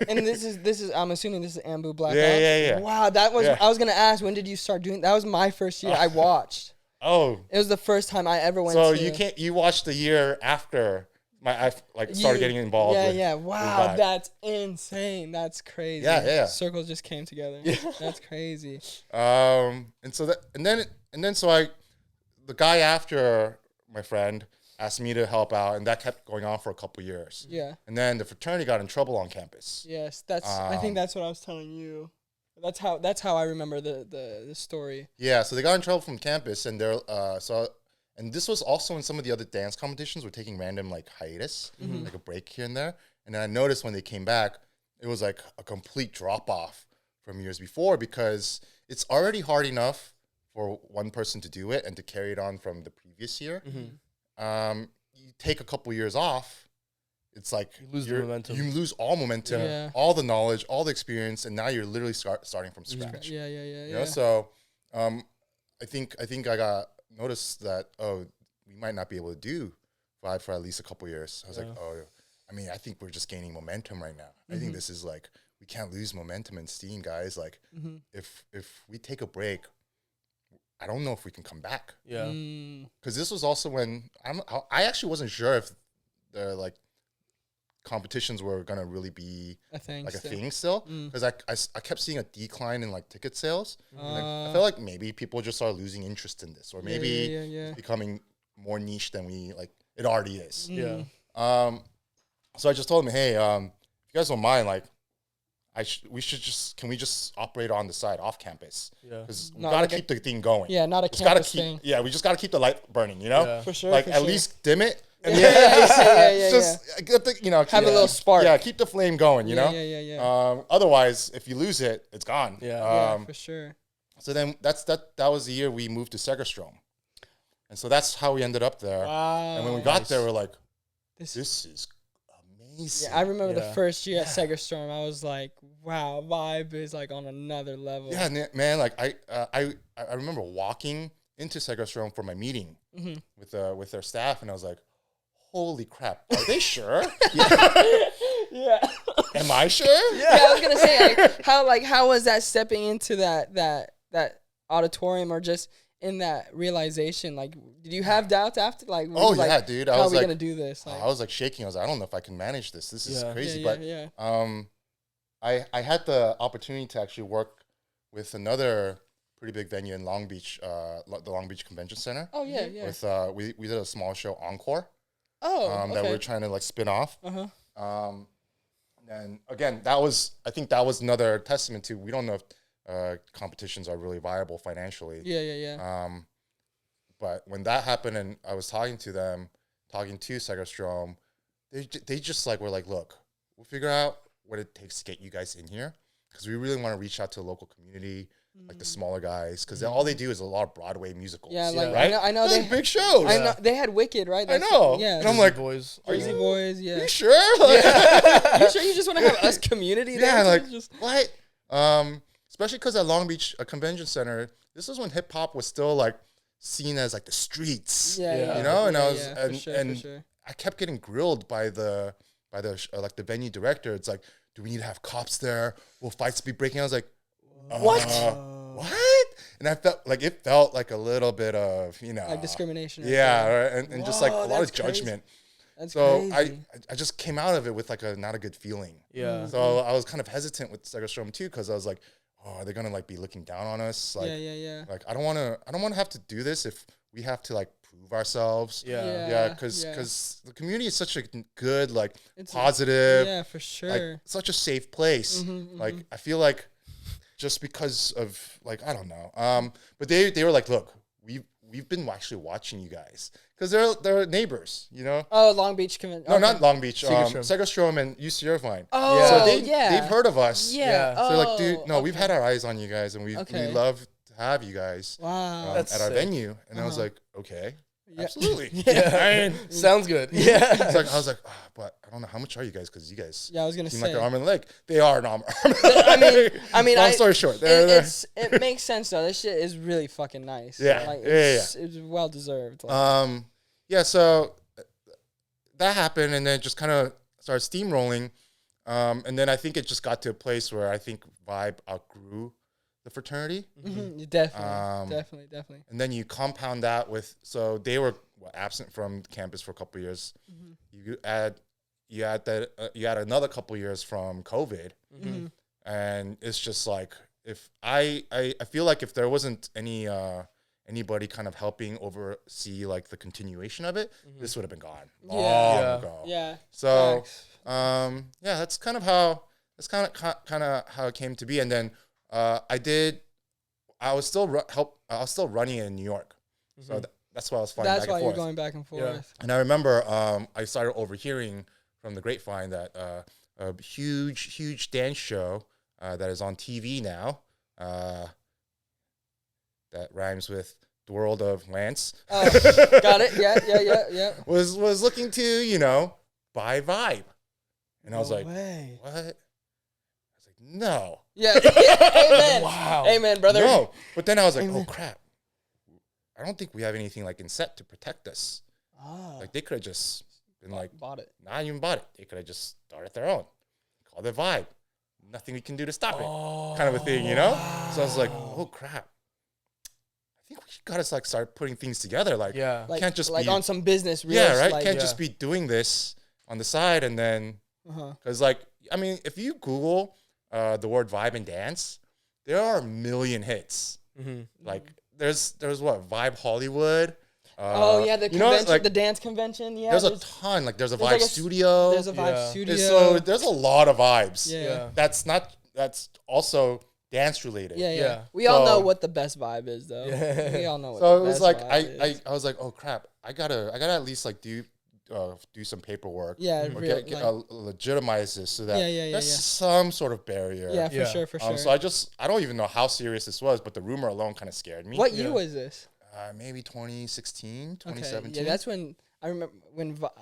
A: And this is I'm assuming this is Ambu Black Ops.
C: Yeah.
A: Wow, that was I was gonna ask, when did you start doing that? Was my first year. I watched.
C: Oh.
A: It was the first time I ever went
C: so
A: to.
C: You watched the year after I started getting involved.
A: Wow, that's insane. That's crazy.
C: Yeah.
A: Circles just came together. That's crazy.
C: And then the guy after my friend asked me to help out, and that kept going on for a couple years.
A: Yeah.
C: And then the fraternity got in trouble on campus.
A: Yes, I think that's what I was telling you. That's how I remember the story.
C: Yeah, so they got in trouble from campus, and and this was also in some of the other dance competitions were taking random like hiatus, like a break here and there. And then I noticed when they came back, it was like a complete drop off from years before because it's already hard enough for one person to do it and to carry it on from the previous year. You take a couple years off, it's like
B: You lose the momentum.
C: You lose all momentum,
A: Yeah.
C: all the knowledge, all the experience, and now you're literally starting from scratch.
A: Yeah.
C: You know, so I think I got noticed that we might not be able to do Vibe for at least a couple years. I was like, I mean, I think we're just gaining momentum right now. I think this is like we can't lose momentum and steam, guys. Like if we take a break, I don't know if we can come back.
B: Yeah.
C: Because this was also when I actually wasn't sure if the like competitions were gonna really be
A: a thing
C: still. Because I kept seeing a decline in like ticket sales. Like, I felt like maybe people just are losing interest in this, or maybe it's becoming more niche than it already is.
B: Yeah.
C: So I just told him, hey, if you guys don't mind, like, can we just operate on the side off campus?
B: Yeah.
C: Because we gotta keep the thing going.
A: Yeah, not a
C: Just gotta
A: campus
C: keep,
A: thing.
C: yeah, we just gotta keep the light burning, you know?
B: Yeah.
A: For sure.
C: Like
A: for
C: at
A: sure.
C: least dim it. And
A: Yeah.
C: get the, you know,
A: Have a little spark.
C: Yeah, keep the flame going, you know?
A: Yeah.
C: Otherwise, if you lose it, it's gone.
A: Yeah, for sure.
C: So then that was the year we moved to Segerstrom. And so that's how we ended up there.
A: Wow.
C: And when we got there, we're like,
A: This
C: is amazing.
A: Yeah, I remember the
B: Yeah.
A: first year at Segerstrom. I was like, wow, Vibe is like on another level.
C: Yeah, man. Like I remember walking into Segerstrom for my meeting with their staff, and I was like, "Holy crap! Are they sure?
A: Yeah.
C: Am I sure?
A: Yeah, I was gonna say how was that stepping into that auditorium or just in that realization? Like, did you have doubts after? Like, were
C: Oh
A: you like,
C: yeah, dude. I
A: how are
C: was
A: we
C: like,
A: gonna do this? Like,
C: I was like shaking. I was like, I don't know if I can manage this. This is
B: Yeah.
C: crazy.
A: yeah.
C: I had the opportunity to actually work with another pretty big venue in Long Beach, the Long Beach Convention Center.
A: Oh yeah.
C: With we did a small show Encore.
A: Oh,
C: That
A: okay.
C: we're trying to like spin off.
A: Uh-huh.
C: And again, I think that was another testament to we don't know if competitions are really viable financially.
A: Yeah.
C: But when that happened and I was talking to Segerstrom, they just like were like, look, we'll figure out what it takes to get you guys in here because we really want to reach out to the local community, like the smaller guys, because all they do is a lot of Broadway musicals.
A: Yeah, like
C: right?
A: I know
C: They're
A: they
C: big shows.
A: I know they had Wicked, right?
C: I know.
A: Yeah.
C: And I'm like,
B: boys.
A: Crazy Boys, yeah.
C: you sure? Like,
A: You sure you just want to have us community there?
C: yeah,
A: too?
C: like
A: Just,
C: what? Especially because at Long Beach Convention Center, this was when hip hop was still like seen as like the streets.
A: yeah.
C: You know, and I was
A: for sure.
C: I kept getting grilled by the like the venue director. It's like, do we need to have cops there? Will fights be breaking? I was like,
A: What?
C: What? And I felt like a little bit of, you know,
A: Like discrimination.
C: Yeah, right? and just like a
A: Whoa,
C: lot of
A: that's crazy.
C: judgment.
A: That's
C: So
A: crazy.
C: I just came out of it with like not a good feeling.
B: Yeah.
C: So I was kind of hesitant with Segerstrom too because I was like, oh, are they gonna like be looking down on us? Like,
A: yeah.
C: like I don't want to have to do this if we have to like prove ourselves.
B: Yeah.
C: Yeah, because the community is such a good, like,
A: It's-
C: positive,
A: Yeah, for sure.
C: like such a safe place. Like I feel like just because of like I don't know. But they were like, look, we've been actually watching you guys because they're neighbors, you know.
A: Oh, Long Beach Convention.
C: No, not Long Beach.
B: Segerstrom.
C: Segerstrom and UC Irvine.
A: Oh,
C: So
A: yeah.
C: they've heard of us.
A: Yeah.
B: Yeah.
C: So they're like, dude, no,
A: okay.
C: we've had our eyes on you guys, and we
A: Okay.
C: love to have you guys
A: Wow.
B: That's
C: at our
B: sick.
C: venue. And I was like, okay,
A: Yeah.
C: absolutely.
B: Yeah. Sounds good. Yeah.
C: I was like, but I don't know how much are you guys because you guys
A: Yeah, I was gonna
C: seem
A: say.
C: like an arm and a leg. They are an arm.
A: I mean,
C: Long story short,
A: it makes sense though. This shit is really fucking nice.
C: Yeah.
A: Like,
C: Yeah.
A: it's well deserved. Like,
C: Yeah, so that happened, and then it just kind of started steamrolling. And then I think it just got to a place where I think Vibe outgrew the fraternity.
A: Definitely.
C: And then you compound that with, so they were absent from campus for a couple of years. You add another couple of years from COVID, and it's just like if I feel like if there wasn't anybody kind of helping oversee like the continuation of it, this would have been gone long
A: Yeah.
C: ago.
A: Yeah.
C: So
A: Facts.
C: that's kind of how it came to be. And then I was still running in New York, so that's why I was flying
A: That's
C: back
A: why
C: and
A: you're
C: forth.
A: going back and forth.
B: Yeah.
C: And I remember I started overhearing from the grapevine that a huge dance show that is on TV now. That rhymes with the world of Lance.
A: Oh, got it. Yeah.
C: Was looking to buy Vibe, and I was like,
B: way.
C: what? I was like, no.
A: Yeah. Amen.
B: Wow.
A: Amen, brother.
C: No. But then I was like,
B: Amen.
C: oh crap. I don't think we have anything like in set to protect us. Like they could have just been like,
A: Bought it.
C: not even bought it. They could have just started their own. Called it Vibe. Nothing we can do to stop it. Kind of a thing,
B: Wow.
C: So I was like, oh crap. I think we gotta like start putting things together. Like,
B: Yeah.
A: Like,
C: can't just
A: like
C: be
A: on some business. Real,
C: yeah, right.
A: Like,
C: Can't just be doing this on the side and then because like I mean, if you Google the word vibe and dance, there are a million hits. Like there's what Vibe Hollywood.
A: Oh yeah, the convention,
C: like,
A: the dance convention. Yeah,
C: there's a ton. Like there's a Vibe
A: like
C: studio.
A: There's a Vibe
B: Yeah.
A: studio.
C: So there's a lot of vibes.
A: Yeah.
C: That's also dance related.
A: Yeah.
B: Yeah.
A: We all know
C: So-
A: what the best vibe is, though.
B: Yeah.
A: We all know what
C: So
A: the
C: it was
A: best
C: like
A: vibe is.
C: I was like, oh crap, I gotta at least like do some paperwork.
A: Yeah,
C: Or
A: real,
C: get
A: like-
C: legitimize this so that
A: Yeah,
C: there's
A: yeah.
C: some sort of barrier.
A: Yeah, for
B: Yeah.
A: sure, for sure.
C: So I don't even know how serious this was, but the rumor alone kind of scared me.
A: What year
B: Yeah.
A: was this?
C: Maybe 2016,
A: Okay,
C: 2017.
A: yeah, that's when I remember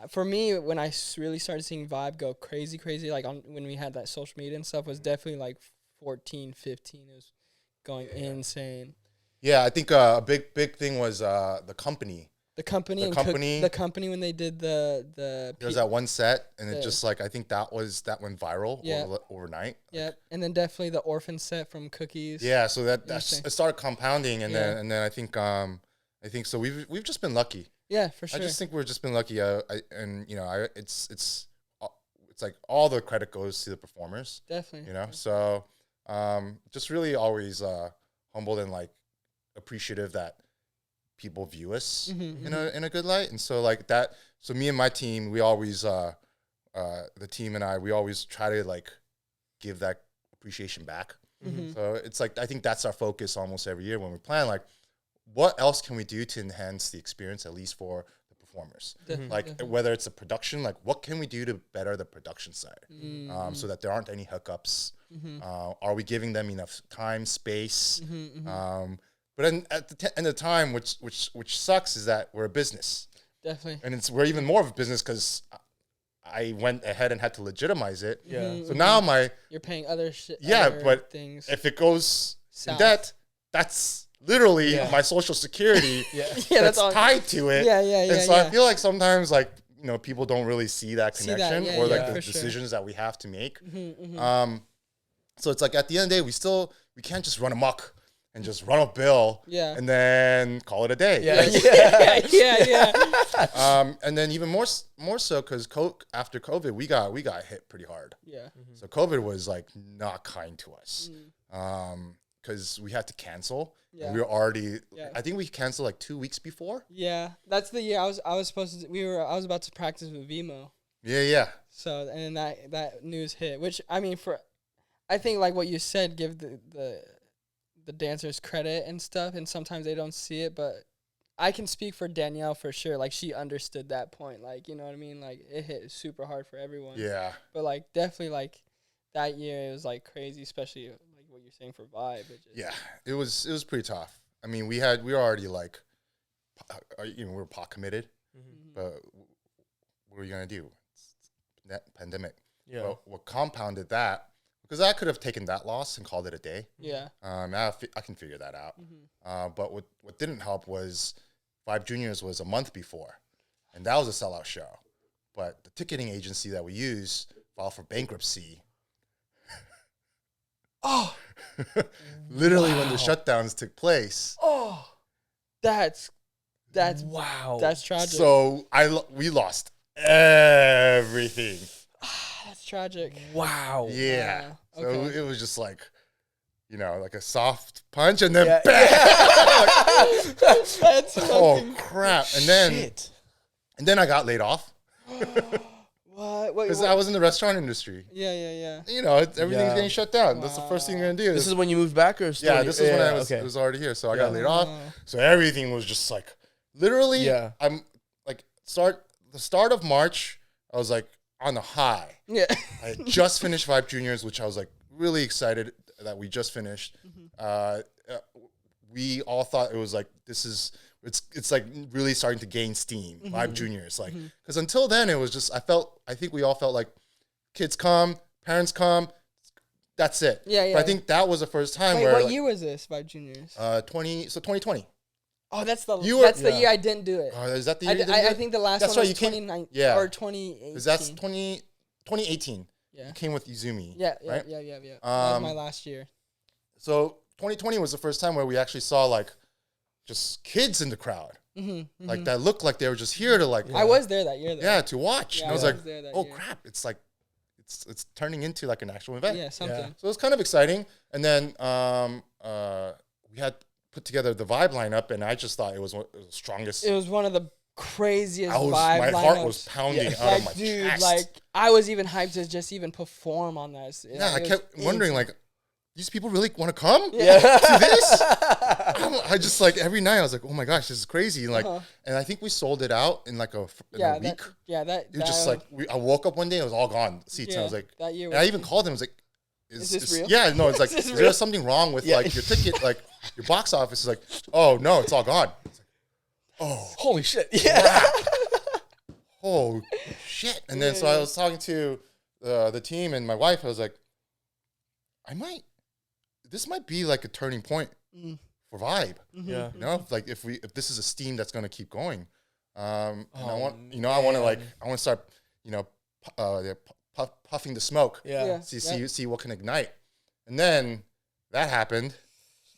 A: for me when I really started seeing Vibe go crazy, like when we had that social media and stuff was definitely like 14, 15. It was going insane.
C: Yeah, I think a big thing was the company.
A: The company
C: The
A: and
C: company-
A: the company when they did the
C: There was that one set, and it
A: Yeah.
C: just like I think that went viral
A: Yeah.
C: overnight.
A: yeah, and then definitely the orphan set from Cookies.
C: Yeah, so that's
A: Interesting.
C: it started compounding, and
A: Yeah.
C: then I think so we've just been lucky.
A: Yeah, for sure.
C: I just think we've just been lucky. It's like all the credit goes to the performers.
A: Definitely.
C: So just really always humbled and like appreciative that people view us in a good light, and so like that. So me and my team, we always the team and we always try to like give that appreciation back. So it's like I think that's our focus almost every year when we plan. Like, what else can we do to enhance the experience, at least for the performers? Like whether it's a production, like what can we do to better the production side, so that there aren't any hookups. Are we giving them enough time, space? But then at the end of the time, which sucks, is that we're a business,
A: Definitely.
C: and we're even more of a business because I went ahead and had to legitimize it.
B: Yeah.
C: So now
A: You're paying other shit.
C: Yeah,
A: other
C: but
A: things.
C: if it goes in
A: South.
C: debt, that's literally
B: Yeah.
C: my social security
A: yeah,
C: that's
A: all.
C: tied to it.
A: Yeah,
C: And so I feel like sometimes like people don't really see that
A: See that,
C: connection
A: yeah,
C: or like
B: yeah,
C: the
A: for sure.
C: decisions that we have to make.
A: Mm-hmm.
C: So it's like at the end of the day, we can't just run amok and just run a bill
A: Yeah.
C: and then call it a day.
B: Yeah.
A: yeah.
C: And then even more so because after COVID, we got hit pretty hard.
A: Yeah.
C: So COVID was like not kind to us because we had to cancel.
A: Yeah.
C: And we were already,
A: Yeah.
C: I think we canceled like 2 weeks before.
A: Yeah. That's the year I was supposed to. I was about to practice with Vimo.
C: Yeah.
A: So and then that news hit, which I mean I think like what you said, give the dancers credit and stuff, and sometimes they don't see it, but I can speak for Danielle for sure. Like she understood that point. Like, you know what I mean? Like it hit super hard for everyone.
C: Yeah.
A: But like definitely like that year it was like crazy, especially like what you're saying for Vibe.
C: Yeah. It was pretty tough. I mean, we were already like, we were pot committed, but what are you going to do? It's pandemic.
B: Yeah.
C: But what compounded that, because I could have taken that loss and called it a day.
A: Yeah.
C: Now I can figure that out. But what didn't help was Vibe Juniors was a month before, and that was a sellout show. But the ticketing agency that we use filed for bankruptcy.
A: Oh.
C: Literally when the shutdowns took place.
A: Oh. That's
B: Wow.
A: that's tragic.
C: So we lost everything.
A: That's tragic.
B: Wow.
C: Yeah. So
A: okay.
C: it was just like, like a soft punch and then
B: Yeah.
C: bam!
A: That's
C: Oh
A: fucking
C: crap! And then I got laid off
A: what? Wait,
C: because
A: what?
C: I was in the restaurant industry.
A: Yeah.
C: Everything's
B: Yeah.
C: getting shut down. That's the first thing you're gonna do.
B: This is when you moved back, or still
C: yeah,
B: when
C: this
B: you-
C: is when
B: yeah,
C: I was,
B: okay.
C: was already here. So I got
B: Yeah.
C: laid off.
A: Wow.
C: So everything was just like literally.
B: Yeah.
C: I'm like the start of March. I was like, on a high.
A: Yeah.
C: I had just finished Vibe Juniors, which I was like really excited that we just finished. We all thought it was like it's like really starting to gain steam. Vibe Juniors, like because until then it was just I think we all felt like kids come, parents come, that's it.
A: Yeah.
C: But I think that was the first time
A: Wait,
C: where
A: what
C: like,
A: year was this, Vibe Juniors?
C: 2020.
A: Oh, that's the
B: Yeah.
A: year I didn't do it.
C: Is that the year?
A: I think the last
C: That's
A: one
C: right,
A: was
C: you came-
A: 2019
C: yeah.
A: or 2018.
C: Because that's 2018.
A: Yeah.
C: You came with Izumi.
A: Yeah.
C: right?
A: That was my last year.
C: So 2020 was the first time where we actually saw like just kids in the crowd, like that looked like they were just here to like
A: I was there that year, though.
C: yeah to watch.
A: Yeah,
C: and I was
A: I
C: like,
A: was there that
C: oh
A: year.
C: crap! It's like it's turning into like an actual event.
A: Yeah, something.
B: Yeah.
C: So it was kind of exciting. And then we had put together the vibe lineup, and I just thought it was one of the strongest.
A: It was one of the craziest
C: my
A: vibe
C: heart
A: lineups.
C: was pounding out
A: Like,
C: of my
A: dude,
C: chest.
A: like I was even hyped to just even perform on this.
C: yeah, I
A: It
C: kept
A: was
C: wondering
A: insane.
C: like, these people really want to come
A: Yeah.
C: to this? I just like every night I was like, oh my gosh, this is crazy. And like, and I think we sold it out in like a week.
A: That
C: It was just like I woke up one day, it was all gone. Seats. And I was like,
A: that year.
C: and I even called them. I was like,
A: Is this real?
C: Yeah, no, it's like,
A: this
C: is
A: real?
C: there something wrong with like your ticket? Like your box office is like, oh no, it's all gone. It's like, oh,
B: Holy shit. Yeah.
C: oh shit. And then so I was talking to the team and my wife. I was like, this might be like a turning point for Vibe.
B: Yeah.
C: You know, like if this is a steam that's going to keep going. And I want, I want to start, puffing the smoke.
B: Yeah.
C: See what can ignite. And then that happened.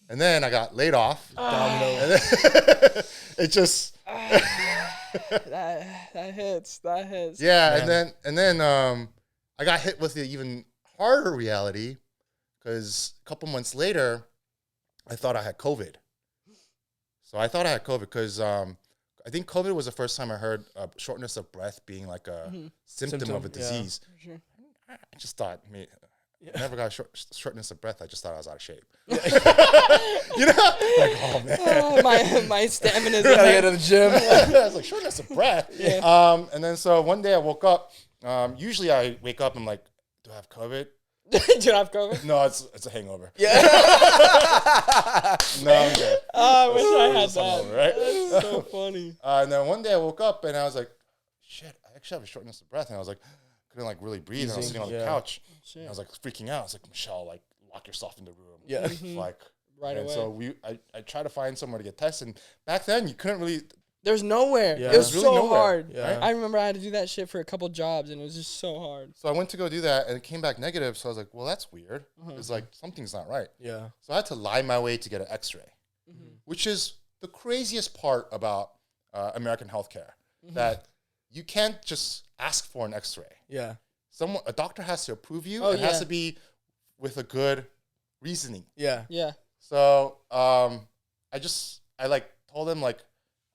C: And then I got laid off.
B: Domino.
C: And then it just
A: that hits.
C: yeah. And then I got hit with the even harder reality because a couple months later, I thought I had COVID. So I thought I had COVID because I think COVID was the first time I heard shortness of breath being like a symptom of a disease.
A: For sure.
C: I just thought, I never got shortness of breath. I just thought I was out of shape. Like, oh man,
A: My stamina's
B: Gotta get to the gym.
C: I was like shortness of breath. Yeah. And then so one day I woke up. Usually I wake up and I'm like, do I have COVID?
A: Do you have COVID?
C: No, it's a hangover.
B: Yeah.
C: No, I'm good.
A: Oh, I wish I had
C: It's
A: that.
C: hungover, right?
A: That's so funny.
C: And then one day I woke up and I was like, shit, I actually have a shortness of breath. And I was like, couldn't like really breathe. And I was sitting on the couch. And I was like freaking out. I was like, Michelle, like lock yourself in the room.
B: Yeah.
C: Like
A: Right
C: and
A: away.
C: so I tried to find somewhere to get tested. And back then you couldn't really.
A: There's nowhere.
B: Yeah.
A: It was
C: There's really
A: so
C: nowhere,
A: hard.
B: right?
A: I remember I had to do that shit for a couple jobs, and it was just so hard.
C: So I went to go do that and it came back negative. So I was like, well, that's weird. It's like something's not right.
B: Yeah.
C: So I had to lie my way to get an X-ray, which is the craziest part about American healthcare. That you can't just ask for an X-ray.
B: Yeah.
C: A doctor has to approve you.
A: Oh,
C: It has
A: yeah.
C: to be with a good reasoning.
B: Yeah.
A: Yeah.
C: So I told them like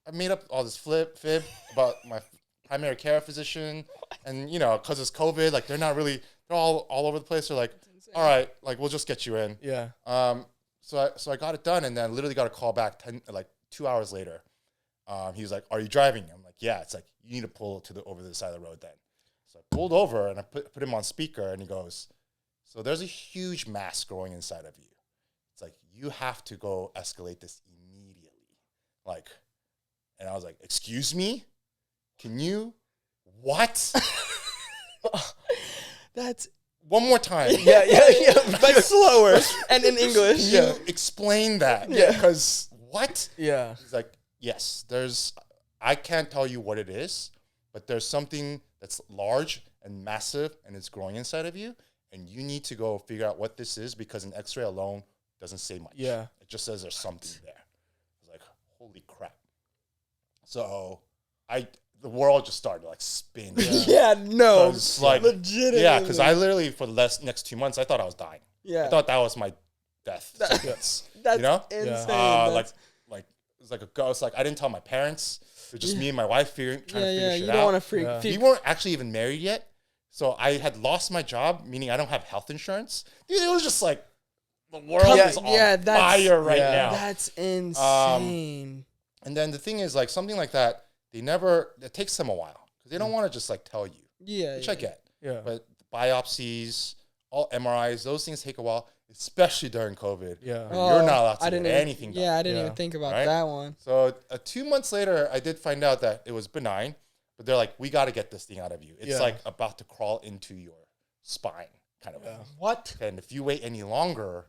C: I made up all this fib about my primary care physician, and because it's COVID, like they're all over the place. They're like, all right, like we'll just get you in.
B: Yeah.
C: So I got it done, and then I literally got a call back 2 hours later. He was like, "Are you driving?" I'm like, "Yeah." It's like you need to pull over to the side of the road then. So I pulled over and I put him on speaker, and he goes, "So there's a huge mass growing inside of you. It's like you have to go escalate this immediately." Like, and I was like, "Excuse me? Can you what?"
A: That's
C: One more time.
B: Yeah.
A: but slower and in English.
C: Can you explain that?
B: Yeah.
C: Because what?
B: Yeah.
C: He's like, yes, I can't tell you what it is, but there's something that's large and massive and it's growing inside of you, and you need to go figure out what this is because an X-ray alone doesn't say much.
B: Yeah.
C: It just says there's something there. I was like, holy crap. So the world just started to like spin.
A: Yeah, no.
C: 'Cause, like,
A: legitimately.
C: Yeah, because I literally for the next 2 months I thought I was dying.
A: Yeah.
C: I thought that was my death sentence.
A: That's
C: you know?
A: insane.
C: Like it was like a ghost. Like I didn't tell my parents. It was just me and my wife trying to figure shit
A: you
C: out.
A: don't want to freak.
B: Yeah.
C: We weren't actually even married yet, so I had lost my job, meaning I don't have health insurance. Dude, it was just like the world is on fire right now.
A: That's insane.
C: And then the thing is, like something like that, it takes them a while because they don't want to just like tell you.
A: Yeah.
C: which I get.
B: Yeah.
C: But biopsies, all MRIs, those things take a while, especially during COVID.
B: Yeah.
C: You're not allowed to get
A: even,
C: anything done.
A: Yeah, I didn't
B: Yeah.
A: even think about
C: Right?
A: that one.
C: So 2 months later, I did find out that it was benign, but they're like, we got to get this thing out of you. It's
B: Yeah.
C: like about to crawl into your spine, kind of.
B: Yeah.
A: What?
C: And if you wait any longer,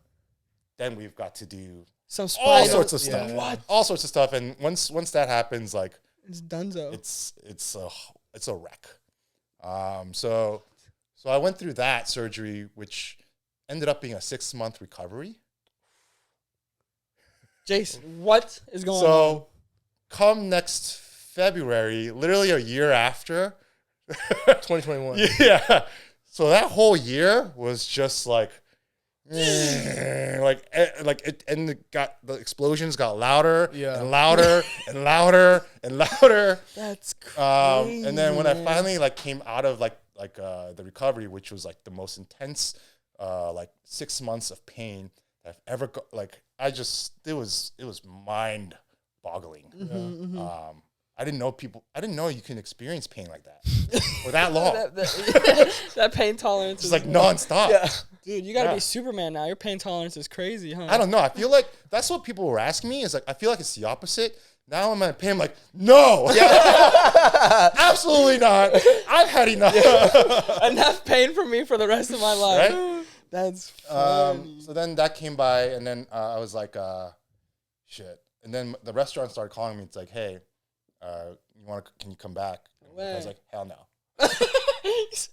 C: then we've got to do
A: Some
C: all
A: spinal.
C: sorts of stuff.
B: Yeah. What?
C: All sorts of stuff. And once that happens, like
A: It's dunzo.
C: it's a wreck. So I went through that surgery, which ended up being a 6-month recovery.
A: Jason, what is going on?
C: So come next February, literally a year after,
B: 2021.
C: yeah. So that whole year was just like, like it, and the explosions got louder
B: Yeah.
C: and louder and louder and louder.
A: That's crazy.
C: And then when I
A: man.
C: finally like came out of like the recovery, which was like the most intense, like 6 months of pain that I've ever got, like it was mind boggling. I didn't know you can experience pain like that for that long.
A: that pain tolerance
C: It's
A: is
C: like nonstop.
B: Yeah.
A: dude, you gotta
C: Yeah.
A: be Superman now. Your pain tolerance is crazy, huh?
C: I don't know. I feel like that's what people were asking me. Is like I feel like it's the opposite. Now I'm in pain. I'm like, no, absolutely not. I've had enough.
A: Enough pain for me for the rest of my life.
C: Right?
A: That's funny.
C: So then that came by, and then I was like, shit. And then the restaurant started calling me. It's like, hey, can you come back? I was like, hell no.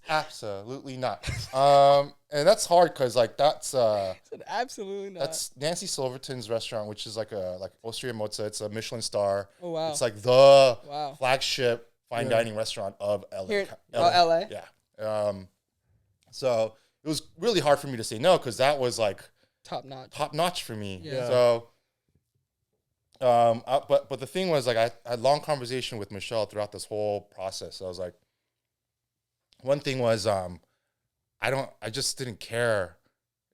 C: Absolutely not. And that's hard because like that's
A: Said absolutely not.
C: that's Nancy Silverton's restaurant, which is like Osteria Mozza. It's a Michelin star.
A: Oh wow.
C: It's like the
A: Wow.
C: flagship fine dining restaurant of LA.
A: Here, LA.
C: Yeah. So it was really hard for me to say no because that was like
A: Top notch.
C: top notch for me.
A: Yeah.
C: So, but the thing was like I had long conversation with Michelle throughout this whole process. So I was like, one thing was I just didn't care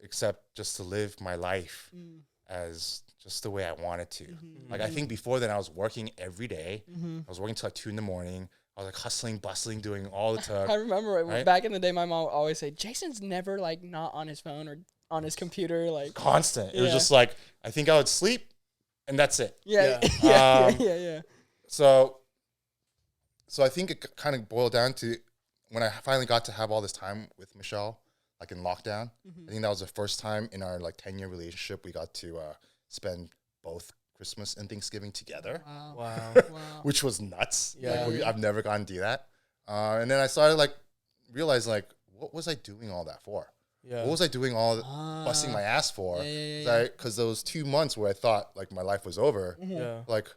C: except just to live my life as just the way I wanted to. Like I think before then I was working every day. I was working till like 2 a.m. I was like hustling, bustling, doing all the time.
A: I remember
C: right?
A: back in the day, my mom would always say, "Jason's never like not on his phone or on his computer." Like,
C: Constant. It was
A: Yeah.
C: just like I think I would sleep, and that's it.
A: yeah,
B: Yeah.
A: yeah.
C: So I think it kind of boiled down to when I finally got to have all this time with Michelle, like in lockdown. I think that was the first time in our like 10-year relationship we got to spend both Christmas and Thanksgiving together,
A: Wow.
B: Wow.
A: Wow.
C: which was nuts.
B: Yeah.
C: Like, I've never gotten to do that. And then I started like realize like what was I doing all that for?
B: Yeah.
C: What was I doing all busting my ass for?
A: Yeah.
C: Because those 2 months where I thought like my life was over,
B: Yeah.
C: like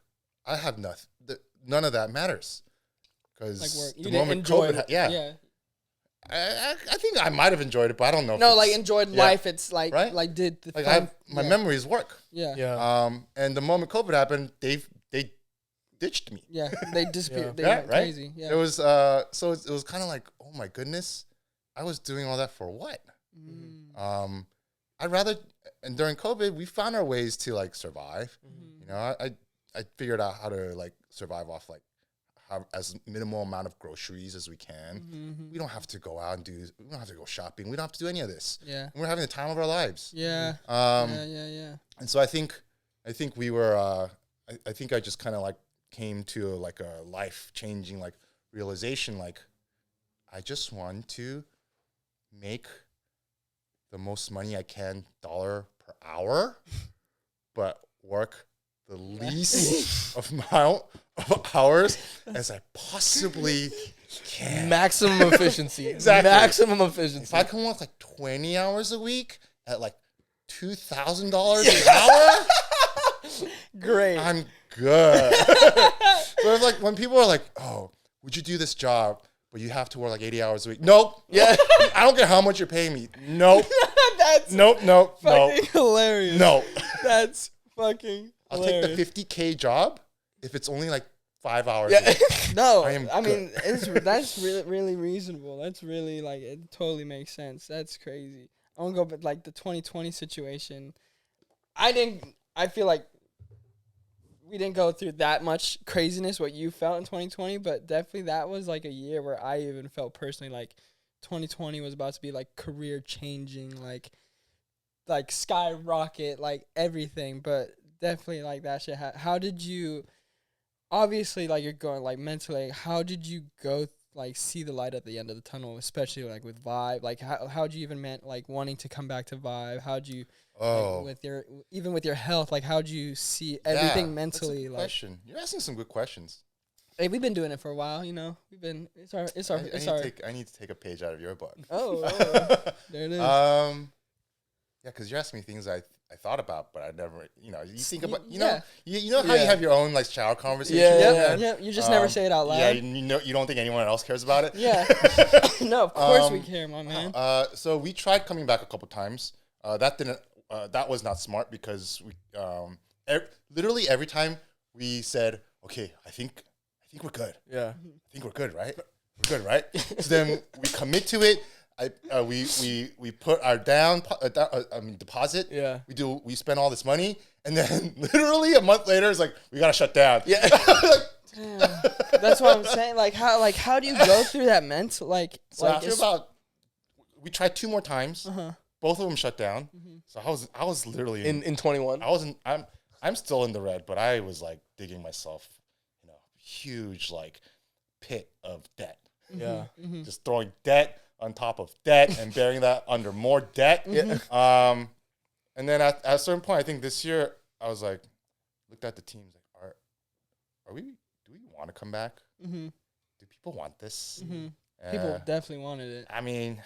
C: I have nothing. None of that matters.
A: Like
C: Because
A: work. You
C: the
A: didn't
C: moment
A: enjoy
C: COVID,
A: it.
C: yeah, I think I might have enjoyed it, but I don't know. if
A: No, like
C: it's-
A: enjoyed
C: yeah.
A: life. It's like
C: Right?
A: like did the
C: Like
A: fun,
C: my memories work.
A: Yeah.
B: Yeah.
C: And the moment COVID happened, they ditched me.
A: Yeah. They disappeared. They
C: Yeah,
A: went
C: right?
A: crazy. Yeah.
C: It was it was kind of like, oh my goodness, I was doing all that for what? I'd rather. And during COVID, we found our ways to like survive. You know, I figured out how to like survive off like have as minimal amount of groceries as we can. We don't have to go out and we don't have to go shopping. We don't have to do any of this.
A: Yeah.
C: And we're having the time of our lives.
A: Yeah.
C: Yeah. And so I think we were. I think I just kind of like came to like a life changing like realization. Like I just want to make the most money I can dollar per hour, but work the least amount of hours as I possibly can.
B: Maximum efficiency.
C: Exactly.
B: Maximum efficiency.
C: If I can work like 20 hours a week at like $2,000 an hour,
A: Great.
C: I'm good. So it's like when people are like, "Oh, would you do this job, but you have to work like 80 hours a week?" Nope.
B: Yeah.
C: I don't care how much you're paying me. Nope.
A: That's
C: Nope.
A: fucking hilarious.
C: No.
A: That's fucking
C: I'll
A: hilarious.
C: take the $50K job if it's only like 5 hours.
B: Yeah.
C: a week.
A: No,
C: I am
A: I mean that's really reasonable. That's really like it totally makes sense. That's crazy. I want to go, but like the 2020 situation, I feel like we didn't go through that much craziness what you felt in 2020, but definitely that was like a year where I even felt personally like 2020 was about to be like career changing, like skyrocket, like everything. But definitely like that shit. How did you? Obviously, like you're going like mentally. How did you go? Like see the light at the end of the tunnel, especially like with Vibe. Like how'd you even meant like wanting to come back to Vibe? How'd you? Like, with your even with your health, like how'd you see everything mentally?
C: That's a good question. You're asking some good questions.
A: Hey, we've been doing it for a while, you know. We've been I
C: need to take a page out of your book.
A: Oh, there it is.
C: Yeah, because you're asking me things I thought about, but I never, you think about, you know how you have your own like shower conversation.
A: Yeah. You just never say it out loud.
C: Yeah, you don't think anyone else cares about it.
A: Yeah. No, of course we care, my man.
C: So we tried coming back a couple times. That didn't. That was not smart because we literally every time we said, okay, I think we're good.
B: Yeah.
C: I think we're good, right? We're good, right? So then we commit to it. We put our deposit.
B: Yeah.
C: We spend all this money, and then literally a month later, it's like we gotta shut down.
B: Yeah.
A: Damn. That's what I'm saying. Like how do you go through that mental like?
C: So after we tried 2 more times. Both of them shut down. So I was literally
B: in 21.
C: I'm still in the red, but I was like digging myself in a huge like pit of debt.
B: Yeah.
C: Just throwing debt on top of debt and burying that under more debt.
B: Yeah.
C: And then at a certain point, I think this year, I was like, looked at the teams like, do we want to come back? Do people want this?
A: People definitely wanted it.
C: I mean,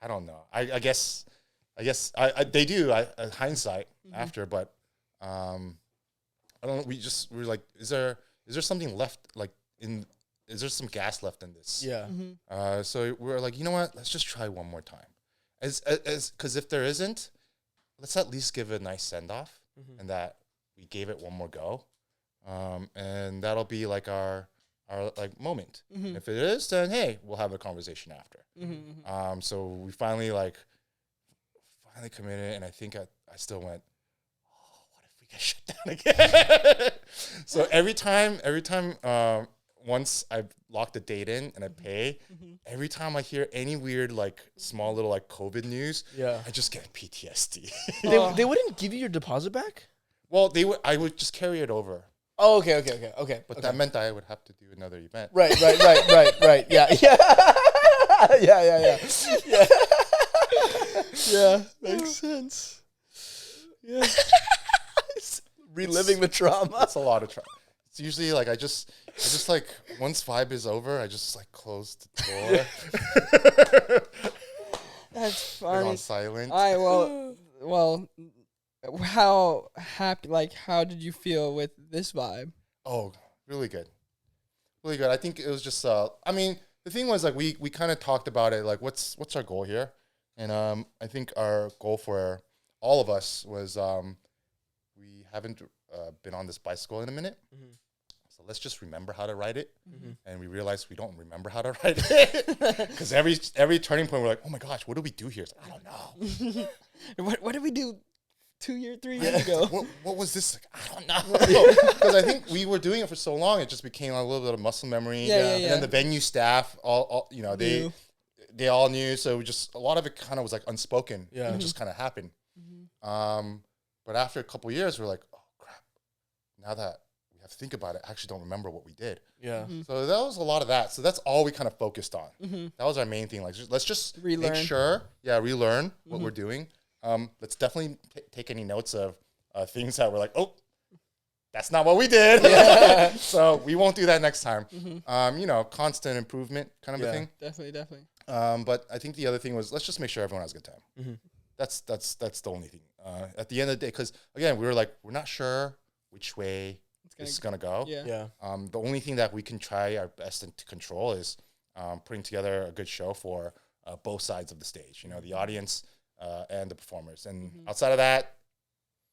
C: I don't know. I guess they do. Hindsight after, but I don't know. We're like, is there something left? Like is there some gas left in this?
B: Yeah.
C: So we're like, you know what? Let's just try one more time. Because if there isn't, let's at least give it a nice send off, and that we gave it one more go, and that'll be like our like moment. If it is, then hey, we'll have a conversation after. So we finally committed, and I think I still went, oh, what if we get shut down again? So every time, once I lock the date in and I pay, every time I hear any weird, like, small little, like, COVID news, I just get PTSD.
B: They wouldn't give you your deposit back?
C: Well, I would just carry it over.
B: Oh, okay.
C: But that meant I would have to do another event.
B: Right. Yeah.
A: Yeah, makes sense. Yeah.
B: Reliving the trauma.
C: That's a lot of trauma. It's usually like I just like once Vibe is over, I just like close the door.
A: That's funny.
C: On silent.
A: All right, well, how happy? Like, how did you feel with this Vibe?
C: Oh, really good, really good. I think it was just. I mean, the thing was like we kind of talked about it. Like, what's our goal here? And I think our goal for all of us was we haven't been on this bicycle in a minute. So let's just remember how to ride it. And we realized we don't remember how to ride it. Because every turning point, we're like, oh my gosh, what do we do here? Like, I don't know.
A: What did we do 3 years ago?
C: What was this? Like, I don't know. Because I think we were doing it for so long, it just became a little bit of muscle memory. And then the venue staff, all they all knew. So a lot of it kind of was like unspoken. And it just kind of happened. But after a couple of years, we're like, oh crap. Now that we have to think about it, I actually don't remember what we did.
B: Yeah.
C: So that was a lot of that. So that's all we kind of focused on. That was our main thing. Like, let's just
A: relearn.
C: Make sure, relearn what we're doing. Let's definitely take any notes of things that we're like, oh, that's not what we did.
B: Yeah.
C: So we won't do that next time. Constant improvement kind of a thing.
A: Definitely.
C: But I think the other thing was, let's just make sure everyone has a good time. That's the only thing. At the end of the day, because again, we were like, we're not sure which way this is gonna go.
A: Yeah.
C: The only thing that we can try our best to control is putting together a good show for both sides of the stage. The audience and the performers. And outside of that,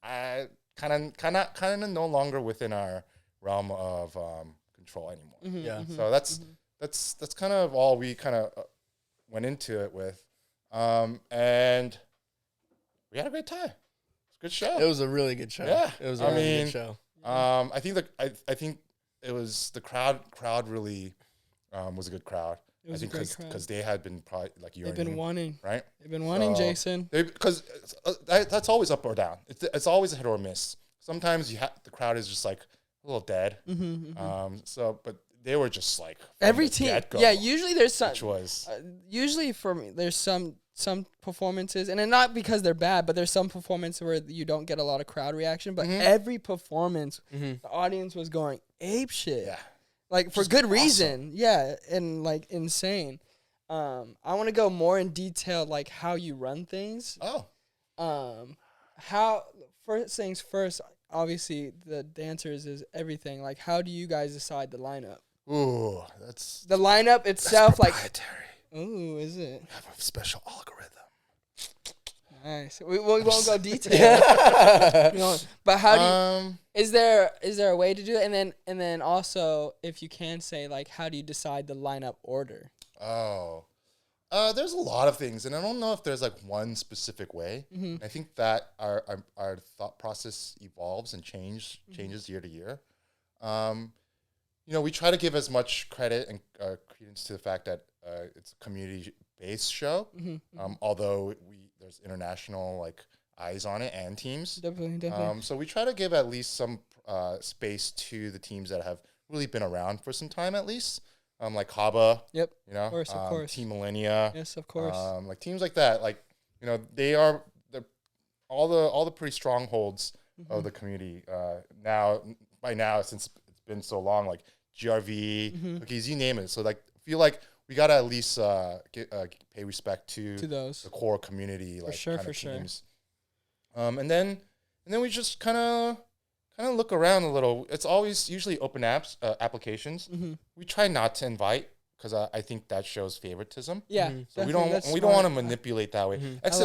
C: I kind of no longer within our realm of control anymore. So that's kind of all we kind of went into it with, and we had a great time. It was a good show.
B: It was a really good show.
C: Yeah,
B: it was a really good show.
C: I think I think it was the crowd really was a good crowd.
A: It was
C: I think
A: a great crowd.
C: because they had been probably like
A: They've
C: yearning,
A: been wanting.
C: right?
A: They've been wanting,
C: So
A: Jason.
C: Because that's always up or down. It's always a hit or miss. Sometimes the crowd is just like a little dead. So, but they were just like
A: Every team.
C: get-go,
A: Yeah, usually there's some.
C: which was
A: Usually for me, there's some performances, and then not because they're bad, but there's some performances where you don't get a lot of crowd reaction. But every performance, the audience was going ape shit.
C: yeah.
A: Like for good reason. Yeah, and like insane. I want to go more in detail, like how you run things.
C: Oh,
A: How first things first. Obviously, the dancers is everything. Like, how do you guys decide the lineup?
C: ooh, that's
A: The lineup itself, like,
C: proprietary.
A: ooh, is it?
C: We have a special algorithm.
A: Nice. We won't go detail. But how do you, is there a way to do it? And then also, if you can say, like, how do you decide the lineup order?
C: Oh, there's a lot of things, and I don't know if there's like one specific way. I think that our thought process evolves and changes year to year. We try to give as much credit and credence to the fact that it's a community-based show. Although there's international like eyes on it and teams.
A: Definitely.
C: So we try to give at least some space to the teams that have really been around for some time at least. Like Haba,
A: Yep.
C: of
A: course.
C: Team Millennia,
A: Yes, of course.
C: like teams like that, like they're all the pretty strongholds of the community. By now, since it's been so long, like GRV, Cookies, you name it. So like, I feel like we gotta at least pay respect to
A: those
C: the core community, like
A: sure,
C: kind
A: for
C: of
A: sure.
C: teams. And then we just kind of look around a little. It's always usually open applications. We try not to invite because I think that shows favoritism.
A: Yeah.
C: So we don't want to manipulate that way.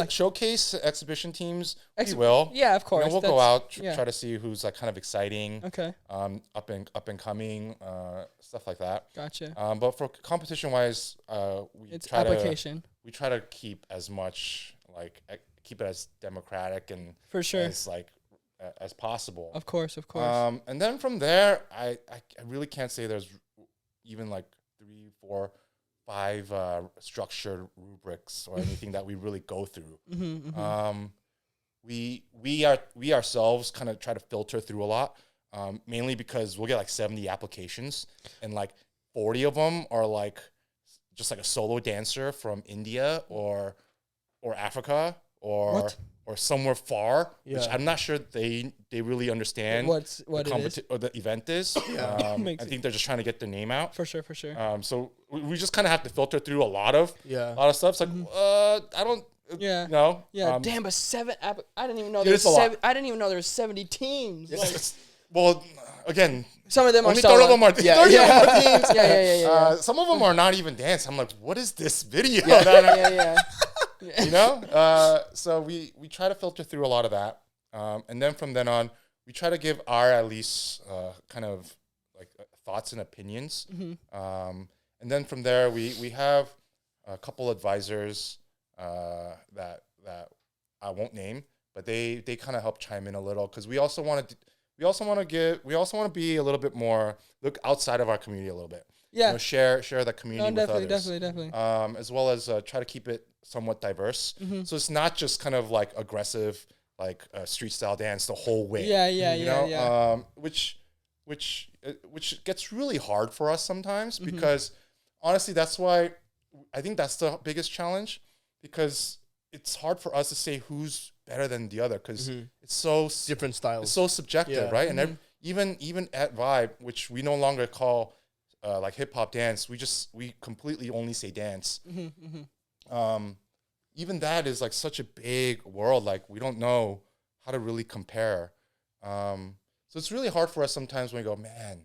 C: Showcase exhibition teams. We will.
A: Yeah, of course.
C: We'll go out try to see who's like kind of exciting.
A: Okay.
C: Up and coming stuff like that.
A: Gotcha.
C: But for competition wise,
A: It's application.
C: We try to keep as much keep it as democratic and
A: For sure.
C: as possible.
A: Of course.
C: And then from there, I really can't say there's even like 3, 4, 5 structured rubrics or anything that we really go through. We ourselves kind of try to filter through a lot, mainly because we'll get like 70 applications and like 40 of them are like just like a solo dancer from India or Africa or somewhere far, which I'm not sure they really understand
A: what it is
C: or the event is. I think they're just trying to get their name out.
A: For sure.
C: So we just kind of have to filter through a lot of stuff. It's like I don't.
A: Yeah.
C: No.
A: Yeah. Damn, but 7. I didn't even know there was 7. I didn't even know there was 70 teams.
C: Well, again,
A: some of them
C: only
A: are 30
C: of them are teams.
A: Yeah.
C: Some of them are not even dance. I'm like, what is this video?
A: Yeah.
C: So we try to filter through a lot of that, and then from then on, we try to give our at least kind of like thoughts and opinions, and then from there we have a couple advisors that I won't name, but they kind of help chime in a little because we also want to be a little bit more look outside of our community a little bit. Yeah, share that community with others.
A: Definitely.
C: As well as try to keep it somewhat diverse. So it's not just kind of like aggressive, like street style dance the whole way.
A: Yeah.
C: Which gets really hard for us sometimes because honestly, that's why I think that's the biggest challenge because it's hard for us to say who's better than the other because it's so
B: different styles.
C: It's so subjective, right? And even at Vibe, which we no longer call like hip hop dance, we completely only say dance. Even that is like such a big world. Like we don't know how to really compare. So it's really hard for us sometimes when we go, man,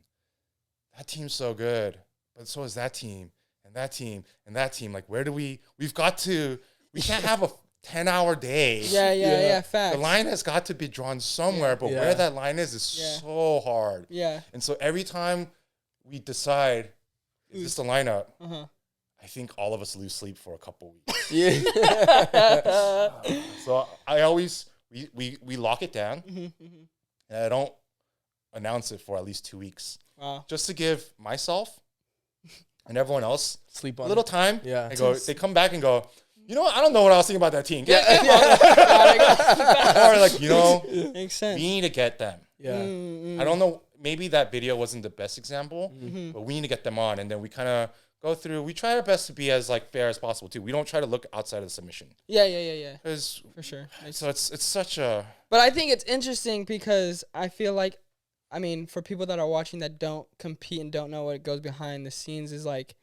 C: that team's so good, but so is that team and that team and that team. Like we can't have a 10-hour day.
A: Yeah, facts.
C: The line has got to be drawn somewhere, but where that line is so hard.
A: Yeah.
C: And so every time we decide, is this the lineup? I think all of us lose sleep for a couple weeks.
B: Yeah.
C: So I always, we lock it down. And announce it for at least 2 weeks,
A: Wow.
C: just to give myself and everyone else
B: Sleep
C: a
B: on
C: little
B: it.
C: time.
B: Yeah.
C: And go. They come back and go, you know what? I don't know what I was thinking about that team. Or like, you know,
A: Makes sense.
C: we need to get them.
B: Yeah.
C: I don't know. Maybe that video wasn't the best example,
A: Mm-hmm.
C: but we need to get them on, and then we kind of go through. We try our best to be as like fair as possible too. We don't try to look outside of the submission
A: Yeah.
C: because
A: For sure.
C: so it's such a
A: But I think it's interesting because I feel like, I mean, for people that are watching that don't compete and don't know what goes behind the scenes, is like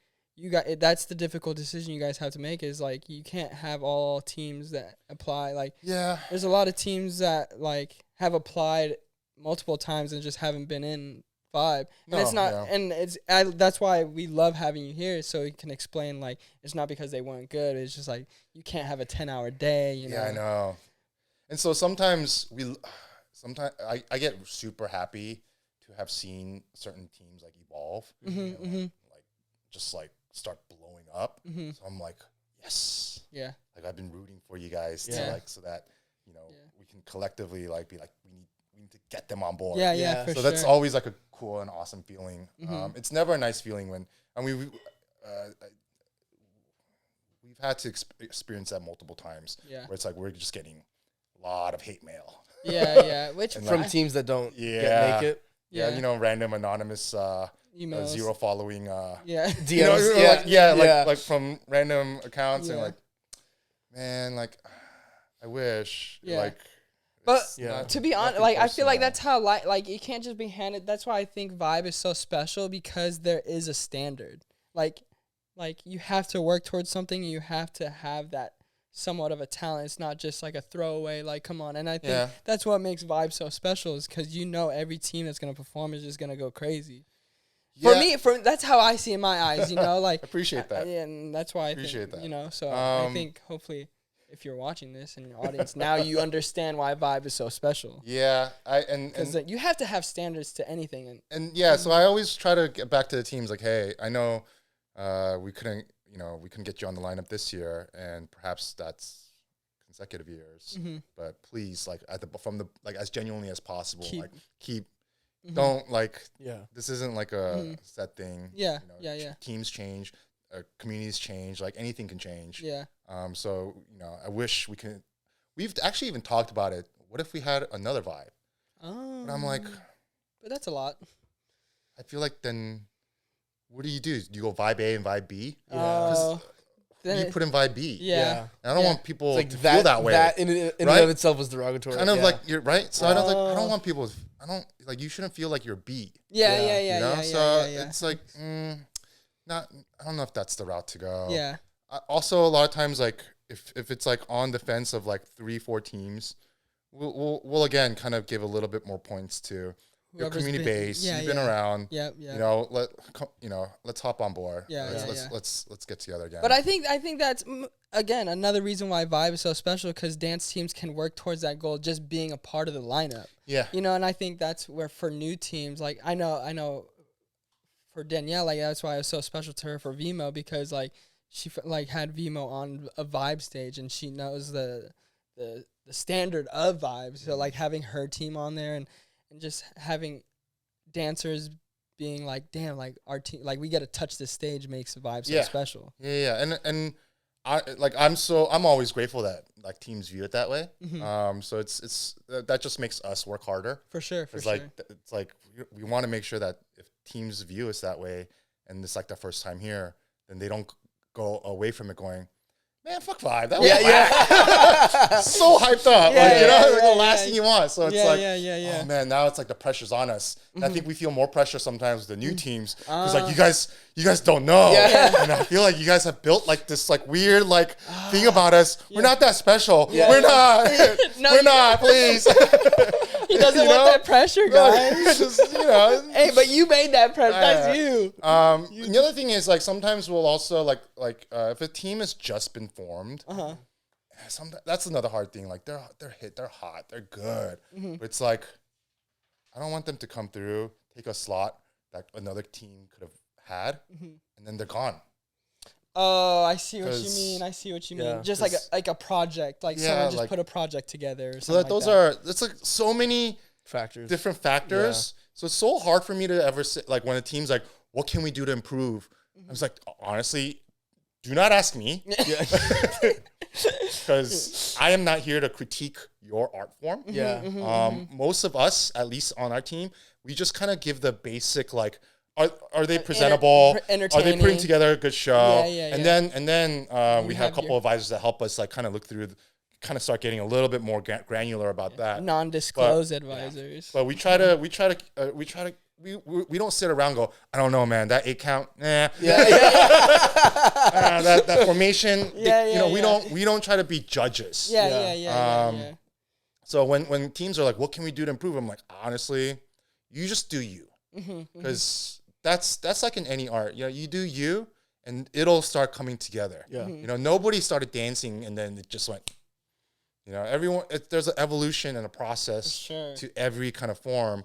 A: that's the difficult decision you guys have to make. Is like you can't have all teams that apply. Like
C: yeah.
A: there's a lot of teams that like have applied multiple times and just haven't been in Vibe. And it's not, and that's why we love having you here, so you can explain like it's not because they weren't good. It's just like you can't have a 10-hour day. You know.
C: Yeah, I know. And so sometimes I get super happy to have seen certain teams like evolve, like just like start blowing up. So I'm like, yes,
A: Yeah.
C: like I've been rooting for you guys to like so that we can collectively like be like we need to get them on board.
A: Yeah. For
C: So
A: sure.
C: that's always like a cool and awesome feeling. It's never a nice feeling when we've had to experience that multiple times.
A: Yeah.
C: Where it's like we're just getting a lot of hate mail.
A: Yeah. Which
B: From teams that don't
C: Yeah.
B: make it.
A: Yeah.
C: Random anonymous
A: emails.
C: zero following
A: Yeah.
B: DMs.
C: like from random accounts and
A: Yeah.
C: like, man, like I wish
A: Yeah.
C: like
A: But
C: not-
A: to be honest,
C: nothing
A: like I feel like
C: personal.
A: that's how like you can't just be handed. That's why I think Vibe is so special, because there is a standard. Like you have to work towards something. You have to have that somewhat of a talent. It's not just like a throwaway. Like come on, and I think that's what makes Vibe so special, is because every team that's gonna perform is just gonna go crazy.
C: Yeah.
A: For me, that's how I see it in my eyes. Like
C: Appreciate that.
A: and that's why I
C: Appreciate
A: think
C: that.
A: So I think hopefully, if you're watching this in your audience now, you understand why Vibe is so special.
C: Yeah,
A: Because you have to have standards to anything.
C: And yeah, so I always try to get back to the teams like, hey, I know we couldn't get you on the lineup this year, and perhaps that's consecutive years. But please, like as genuinely as possible, keep don't like this isn't like a set thing.
A: Yeah,
C: Teams change, communities change, like anything can change.
A: Yeah.
C: So I wish we could. We've actually even talked about it. What if we had another Vibe? But I'm like,
A: but that's a lot.
C: I feel like then, what do? Do you go Vibe A and Vibe B?
A: Then
C: You put in Vibe B.
A: Yeah.
C: And I don't want people
B: Like
C: to feel that way.
B: That in and
C: right?
B: of itself was derogatory.
C: Kind of like you're right. So I don't want people. You shouldn't feel like you're B.
A: Yeah.
C: You know? So
A: Yeah.
C: it's like not. I don't know if that's the route to go.
A: Yeah.
C: Also, a lot of times, like if it's like on the fence of like 3-4 teams, we'll again kind of give a little bit more points to your community base. You've been around.
A: Yeah.
C: Let's hop on board.
A: Yeah,
C: Let's get together again.
A: But I think that's again another reason why Vibe is so special, because dance teams can work towards that goal just being a part of the lineup.
C: Yeah.
A: And I think that's where for new teams, like I know for Danielle, like that's why it was so special to her for Vimo, because like she like had Vimo on a Vibe stage and she knows the standard of Vibe. So like having her team on there and just having dancers being like, damn, like our team, like we get to touch this stage makes Vibe so special.
C: Yeah. And I'm always grateful that like teams view it that way. So it's that just makes us work harder.
A: For sure.
C: It's like we want to make sure that if teams view us that way and it's like their first time here, then they don't go away from it going, man, fuck Vibe. That was so hyped up. The last thing you want. So it's oh man, now it's like the pressure's on us. And I think we feel more pressure sometimes with the new teams. Because like you guys don't know. And I feel like you guys have built like this like weird like thing about us. We're not that special. We're not. We're not, please.
A: He doesn't want that pressure, guys.
C: Just,
A: Hey, but you made that pressure. That's you.
C: The other thing is like sometimes we'll also like if a team has just been formed, that's another hard thing. Like they're hot, they're good, but it's like I don't want them to come through, take a slot that another team could have had, and then they're gone.
A: Oh, I see what you mean. Just like a project, like someone just put a project together. Or
C: So that it's like so many
B: factors,
C: different factors So it's so hard for me to ever say, like, when a team's like, what can we do to improve? I was like, honestly, do not ask me. Because I am not here to critique your art form. Most of us, at least on our team, we just kind of give the basic, like, are they presentable? Are they putting together a good show? And then we have a couple of advisors that help us, like, kind of look through, kind of start getting a little bit more granular about that.
A: Non-disclosed advisors.
C: But we don't sit around and go, I don't know, man, that 8 count, that formation, we don't try to be judges. So when teams are like, what can we do to improve? I'm like, honestly, you just do you. Because that's like in any art. You do you, and it'll start coming together. Nobody started dancing and then it just went. Everyone. There's an evolution and a process to every kind of form.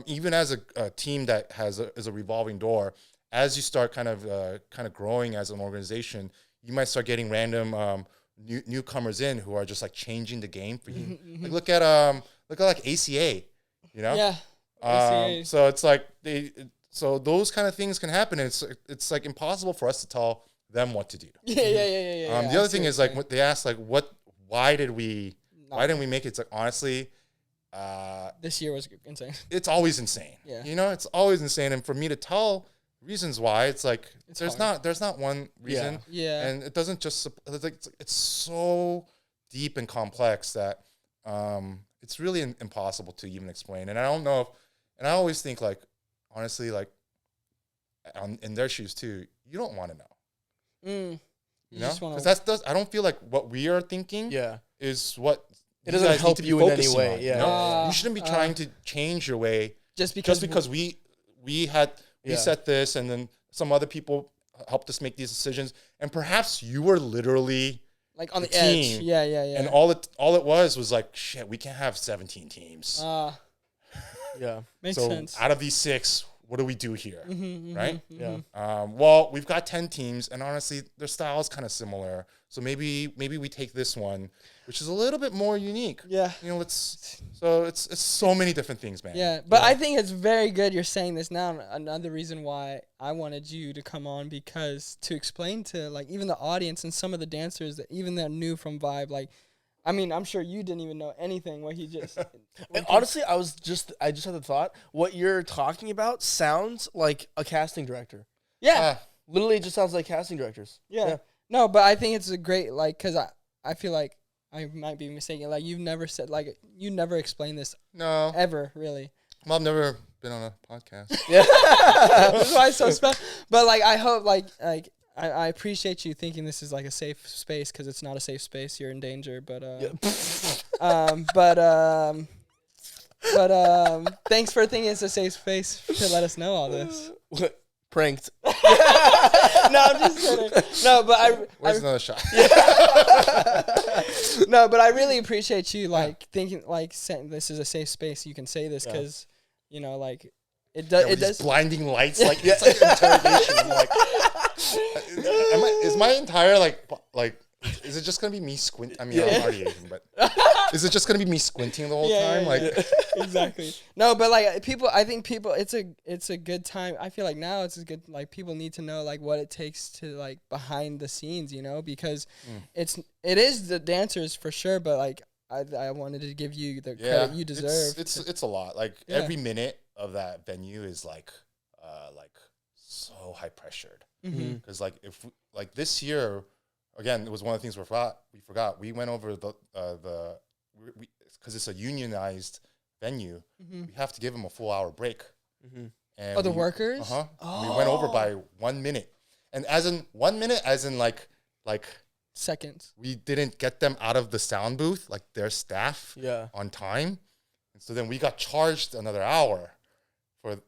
C: Even as a team that is a revolving door, as you start kind of growing as an organization, you might start getting random newcomers in who are just like changing the game for you. Like look at like ACA, So it's like so those kind of things can happen. And it's like impossible for us to tell them what to do. The other thing is like what they ask, like why didn't we make it? It's like honestly.
A: This year was insane.
C: It's always insane. It's always insane. And for me to tell reasons why, it's like there's not one reason. And it doesn't just it's so deep and complex that it's really impossible to even explain. And I don't know and I always think like honestly like in their shoes too, you don't want to know. Because I don't feel like what we are thinking is what. It doesn't help you in any way. You shouldn't be trying to change your way just because we set this and then some other people helped us make these decisions and perhaps you were literally
A: like on the edge.
C: And all it was like shit. We can't have 17 teams.
A: Makes sense.
C: Out of these 6, what do we do here? Right? Well, we've got 10 teams, and honestly, their style is kind of similar. So maybe we take this one, which is a little bit more unique. It's so many different things, man.
A: But I think it's very good you're saying this now. Another reason why I wanted you to come on, because to explain to like even the audience and some of the dancers that even they're new from Vibe, like I mean, I'm sure you didn't even know anything what he just.
B: And honestly, I just had the thought. What you're talking about sounds like a casting director. Literally, it just sounds like casting directors.
A: No, but I think it's a great because I feel like I might be mistaken. Like you never explained this.
C: No.
A: Ever really.
C: Well, I've never been on a podcast.
A: That's why it's so special. But like I hope I appreciate you thinking this is like a safe space because it's not a safe space. You're in danger, but thanks for thinking it's a safe space to let us know all this.
B: Pranked.
A: No, I'm just kidding. No, but
C: Where's another shot?
A: No, but I really appreciate you thinking saying this is a safe space. You can say this because like it does. It does
C: blinding lights like it's like an interrogation. I'm like, is my entire like is it just gonna be me squint? I mean, I'm already Asian, but is it just gonna be me squinting the whole time?
A: Exactly. No, but I think people, it's a good time. I feel like now it's a good, people need to know what it takes to behind the scenes, because it is the dancers for sure, but I wanted to give you the credit you deserve.
C: It's a lot. Every minute of that venue is so high pressured. Because if this year. Again, it was one of the things we forgot. We went over because it's a unionized venue. We have to give them a full hour break. And
A: the workers?
C: We went over by 1 minute, and as in 1 minute, as in like
A: seconds.
C: We didn't get them out of the sound booth, their staff, on time, and so then we got charged another hour for. It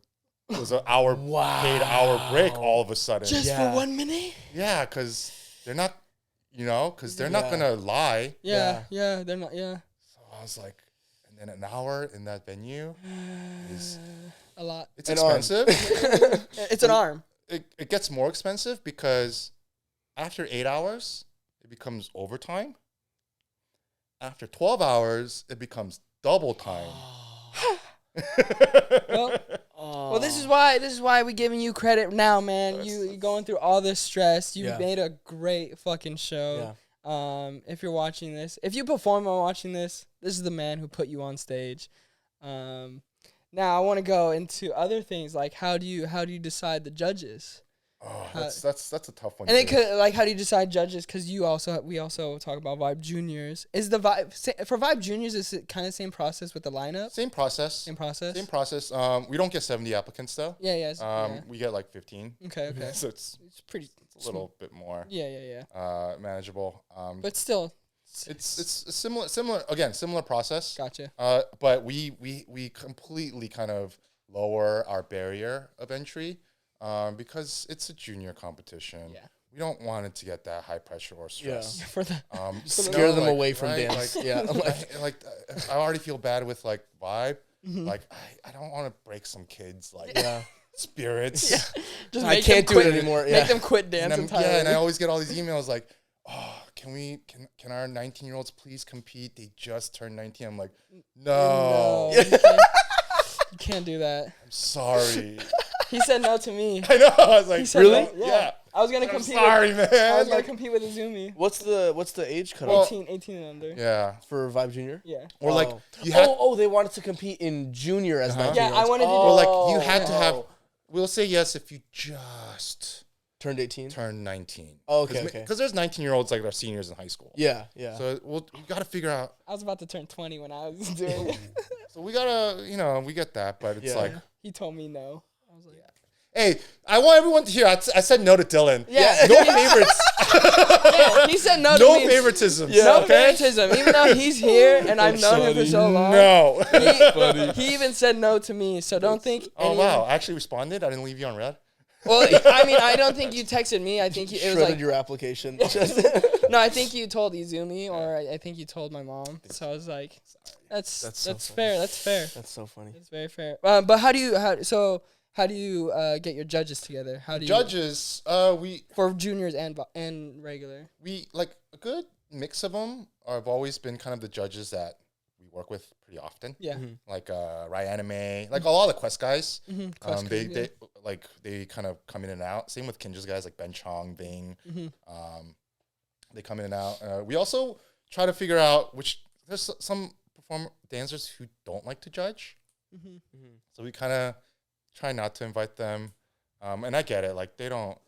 C: was an hour paid hour break all of a sudden.
A: Just for 1 minute?
C: Yeah, because they're not. Because they're not going to lie.
A: Yeah, they're not,
C: So I was like, and then an hour in that venue is...
A: a lot.
C: It's expensive.
A: It's an arm.
C: It gets more expensive because after 8 hours, it becomes overtime. After 12 hours, it becomes double time.
A: Well, Well, this is why we giving you credit now, man. You're going through all this stress. You made a great fucking show. Yeah. If you're watching this, if you perform while watching this, this is the man who put you on stage. Now I want to go into other things like how do you decide the judges?
C: Oh, that's a tough one.
A: And then how do you decide judges? Because we also talk about Vibe Juniors. Is the Vibe for Vibe Juniors? Is it kind of same process with the lineup?
C: Same process. We don't get 70 applicants though.
A: Yeah.
C: We get like 15.
A: Okay.
C: So it's a little bit more.
A: Yeah.
C: Manageable.
A: But still,
C: it's a similar process.
A: Gotcha.
C: But we completely kind of lower our barrier of entry. Because it's a junior competition. Yeah. We don't want it to get that high pressure or stress.
A: Yeah. For the
B: scare them away from dance.
C: Like, I already feel bad with like Vibe. Like I don't want to break some kids like spirits.
A: Yeah. Just
B: I can't do it anymore.
A: Make them quit dance entirely.
C: Yeah, and I always get all these emails like, oh, can our 19-year-olds please compete? They just turned 19. I'm like, no.
A: You can't do that.
C: I'm sorry.
A: He said no to me.
C: I know. I was like,
B: really?
A: No? Yeah. I was gonna compete.
C: Sorry, man.
A: I was gonna compete with Izumi.
B: What's the age cutoff?
A: 18 and under.
C: Yeah.
B: For Vibe Junior?
A: Yeah.
C: Or like
B: you they wanted to compete in junior as 19.
A: Yeah, I wanted to.
C: Or like you had to have. We'll say yes if you just
B: turned 18.
C: Turned 19.
B: Oh, okay.
C: Because there's 19-year-olds like our seniors in high school.
B: Yeah.
C: So we got to figure out.
A: I was about to turn 20 when I was doing it.
C: So we gotta, we get that, but it's like
A: he told me no. I was like,
C: hey, I want everyone to hear. I said no to Dylan.
A: Yeah.
C: No favorites.
A: Yeah, he said no to me.
C: No favoritism.
A: Yeah. No favoritism. Even though he's here and I've known him for so long.
C: No.
A: He even said no to me. So don't think.
C: Oh, wow. I actually responded. I didn't leave you on red.
A: Well, I mean, I don't think you texted me. I think it was like
B: your application.
A: No, I think you told Izumi, or I think you told my mom. So I was like, that's fair. That's fair.
B: That's so funny.
A: That's very fair. But how do you get your judges together? How do you
C: judges? We
A: for juniors and regular.
C: We like a good mix of them. Have always been kind of the judges that we work with pretty often.
A: Yeah.
C: Like Anime, like a lot of the Quest guys. They kind of come in and out. Same with Kinja's guys like Ben Chong, Bing. They come in and out. We also try to figure out there's some dancers who don't like to judge. So we kind of try not to invite them. And I get it. Like they don't.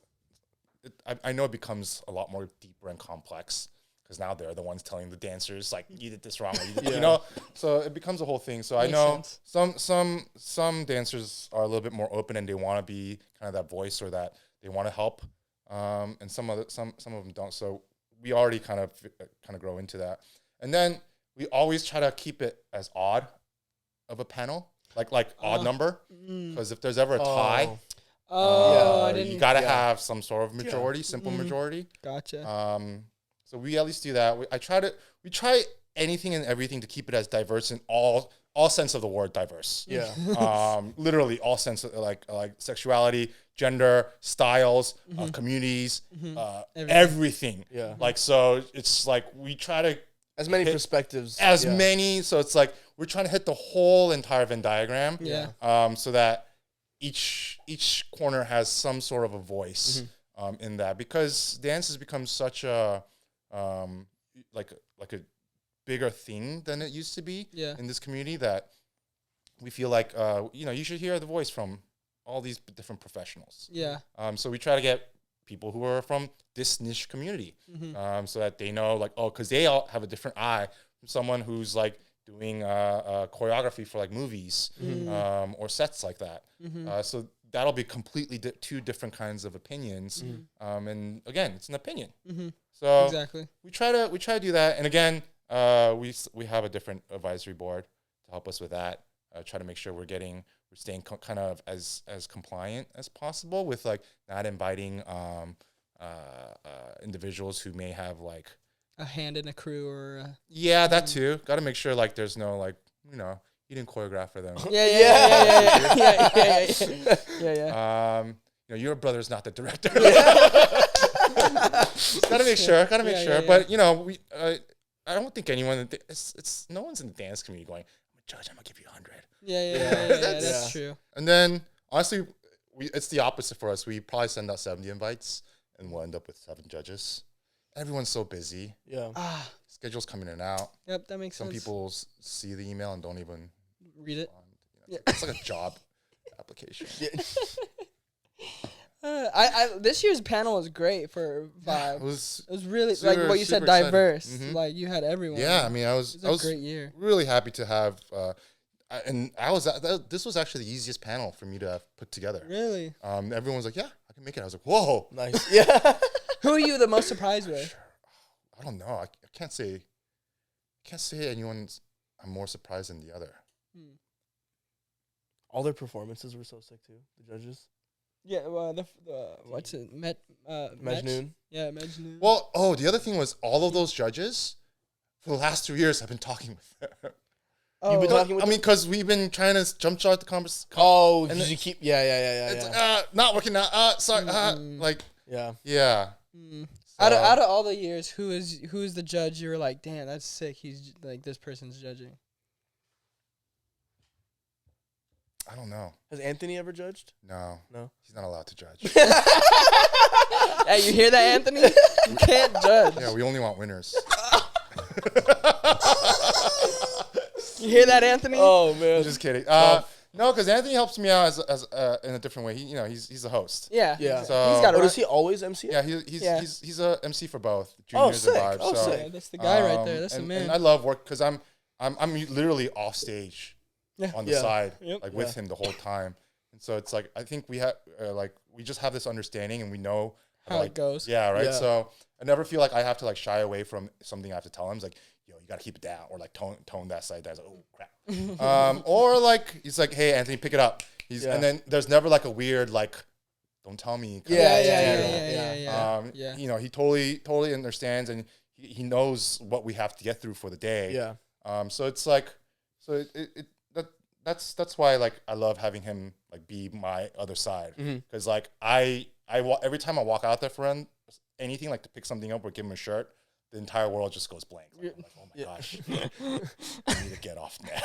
C: I know it becomes a lot more deeper and complex. Because now they're the ones telling the dancers like you did this wrong, or you know. So it becomes a whole thing. So I know some dancers are a little bit more open and they want to be kind of that voice or that they want to help, and some of them don't. So we already kind of grow into that. And then we always try to keep it as odd of a panel, like odd number, because if there's ever a tie. You gotta have some sort of majority, simple majority.
A: Gotcha.
C: So we at least do that. We try anything and everything to keep it as diverse in all sense of the word diverse.
B: Yeah.
C: Literally all sense of like sexuality, gender, styles, communities, everything.
B: Yeah.
C: Like so it's like we try to
B: as many perspectives.
C: As many. So it's like we're trying to hit the whole entire Venn diagram.
A: Yeah.
C: So that each corner has some sort of a voice in that, because dance has become such a like a bigger thing than it used to be in this community, that we feel like you should hear the voice from all these different professionals.
A: Yeah.
C: So we try to get people who are from this niche community, so that they know like, because they all have a different eye from someone who's like doing choreography for like movies or sets like that. So that'll be completely two different kinds of opinions. And again, it's an opinion. So
A: exactly.
C: we try to do that. And again, we have a different advisory board to help us with that. Try to make sure we're staying kind of as compliant as possible with like not inviting individuals who may have like
A: a hand in a crew or
C: that too. Got to make sure like there's no like you didn't choreograph for them.
A: Yeah.
C: Your brother's not the director. Gotta make sure. But I don't think anyone. It's no one's in the dance community going, I'm a judge. I'm gonna give you 100.
A: Yeah, that's true.
C: And then honestly, it's the opposite for us. We probably send out 70 invites, and we'll end up with 7 judges. Everyone's so busy.
B: Yeah.
C: Schedules come in and out.
A: Yep, that makes
C: Some
A: sense.
C: people see the email and don't even
A: read it.
C: It's like a job application.
A: This year's panel was great for Vibe.
C: It was
A: really
C: super,
A: like what you said,
C: super exciting.
A: diverse.
C: Mhm.
A: Like you had everyone.
C: Yeah, I mean, I
A: It was a great year.
C: really happy to have, this was actually the easiest panel for me to have put together.
A: Really?
C: Everyone's like, yeah, I can make it. I was like, whoa.
B: Nice. Yeah.
A: Who are you the most surprised with?
C: I don't know. I can't say anyone's I'm more surprised than the other.
B: All their performances were so sick too. The judges.
A: Yeah, well, the what's it?
B: Majnoon.
A: Yeah, Majnoon.
C: Well, the other thing was all of those judges for the last 2 years have been talking with them.
B: You've been talking with
C: I mean, because we've been trying to jumpstart the conversation.
B: Oh,
C: and
B: did you keep? Yeah.
C: It's like, not working out. Sorry. Like,
B: Yeah.
C: yeah.
A: Out of all the years, who is the judge you were like, damn, that's sick. He's like this person's judging.
C: I don't know.
B: Has Anthony ever judged?
C: No. He's not allowed to judge.
A: Hey, you hear that, Anthony? You can't judge.
C: Yeah, we only want winners.
A: You hear that, Anthony?
B: Oh man.
C: I'm just kidding. No, because Anthony helps me out as in a different way. He's a host.
A: Yeah.
B: Yeah.
C: So,
A: he's got
B: does he always MC?
C: Yeah, he's a MC for both juniors
B: sick.
C: and vibes.
B: Oh,
C: so,
B: sick.
A: Yeah, that's the guy right there. That's the man.
C: And I love work because I'm literally off stage on the side,
A: Yep.
C: with him the whole time. And so it's like I think we have we just have this understanding and we know
A: how it goes.
C: Yeah, right.
B: Yeah.
C: So I never feel like I have to like shy away from something I have to tell him. It's like, yo, you gotta keep it down, or like tone that side down. It's like, oh crap. Or like he's like, hey Anthony, pick it up. And then there's never like a weird like, don't tell me.
A: Yeah.
C: He totally understands and he knows what we have to get through for the day.
B: Yeah.
C: So it's like, that's why like I love having him like be my other side, because like every time I walk out there for anything like to pick something up or give him a shirt, the entire world just goes blank. Like, I'm like, oh my gosh, I need to get off now.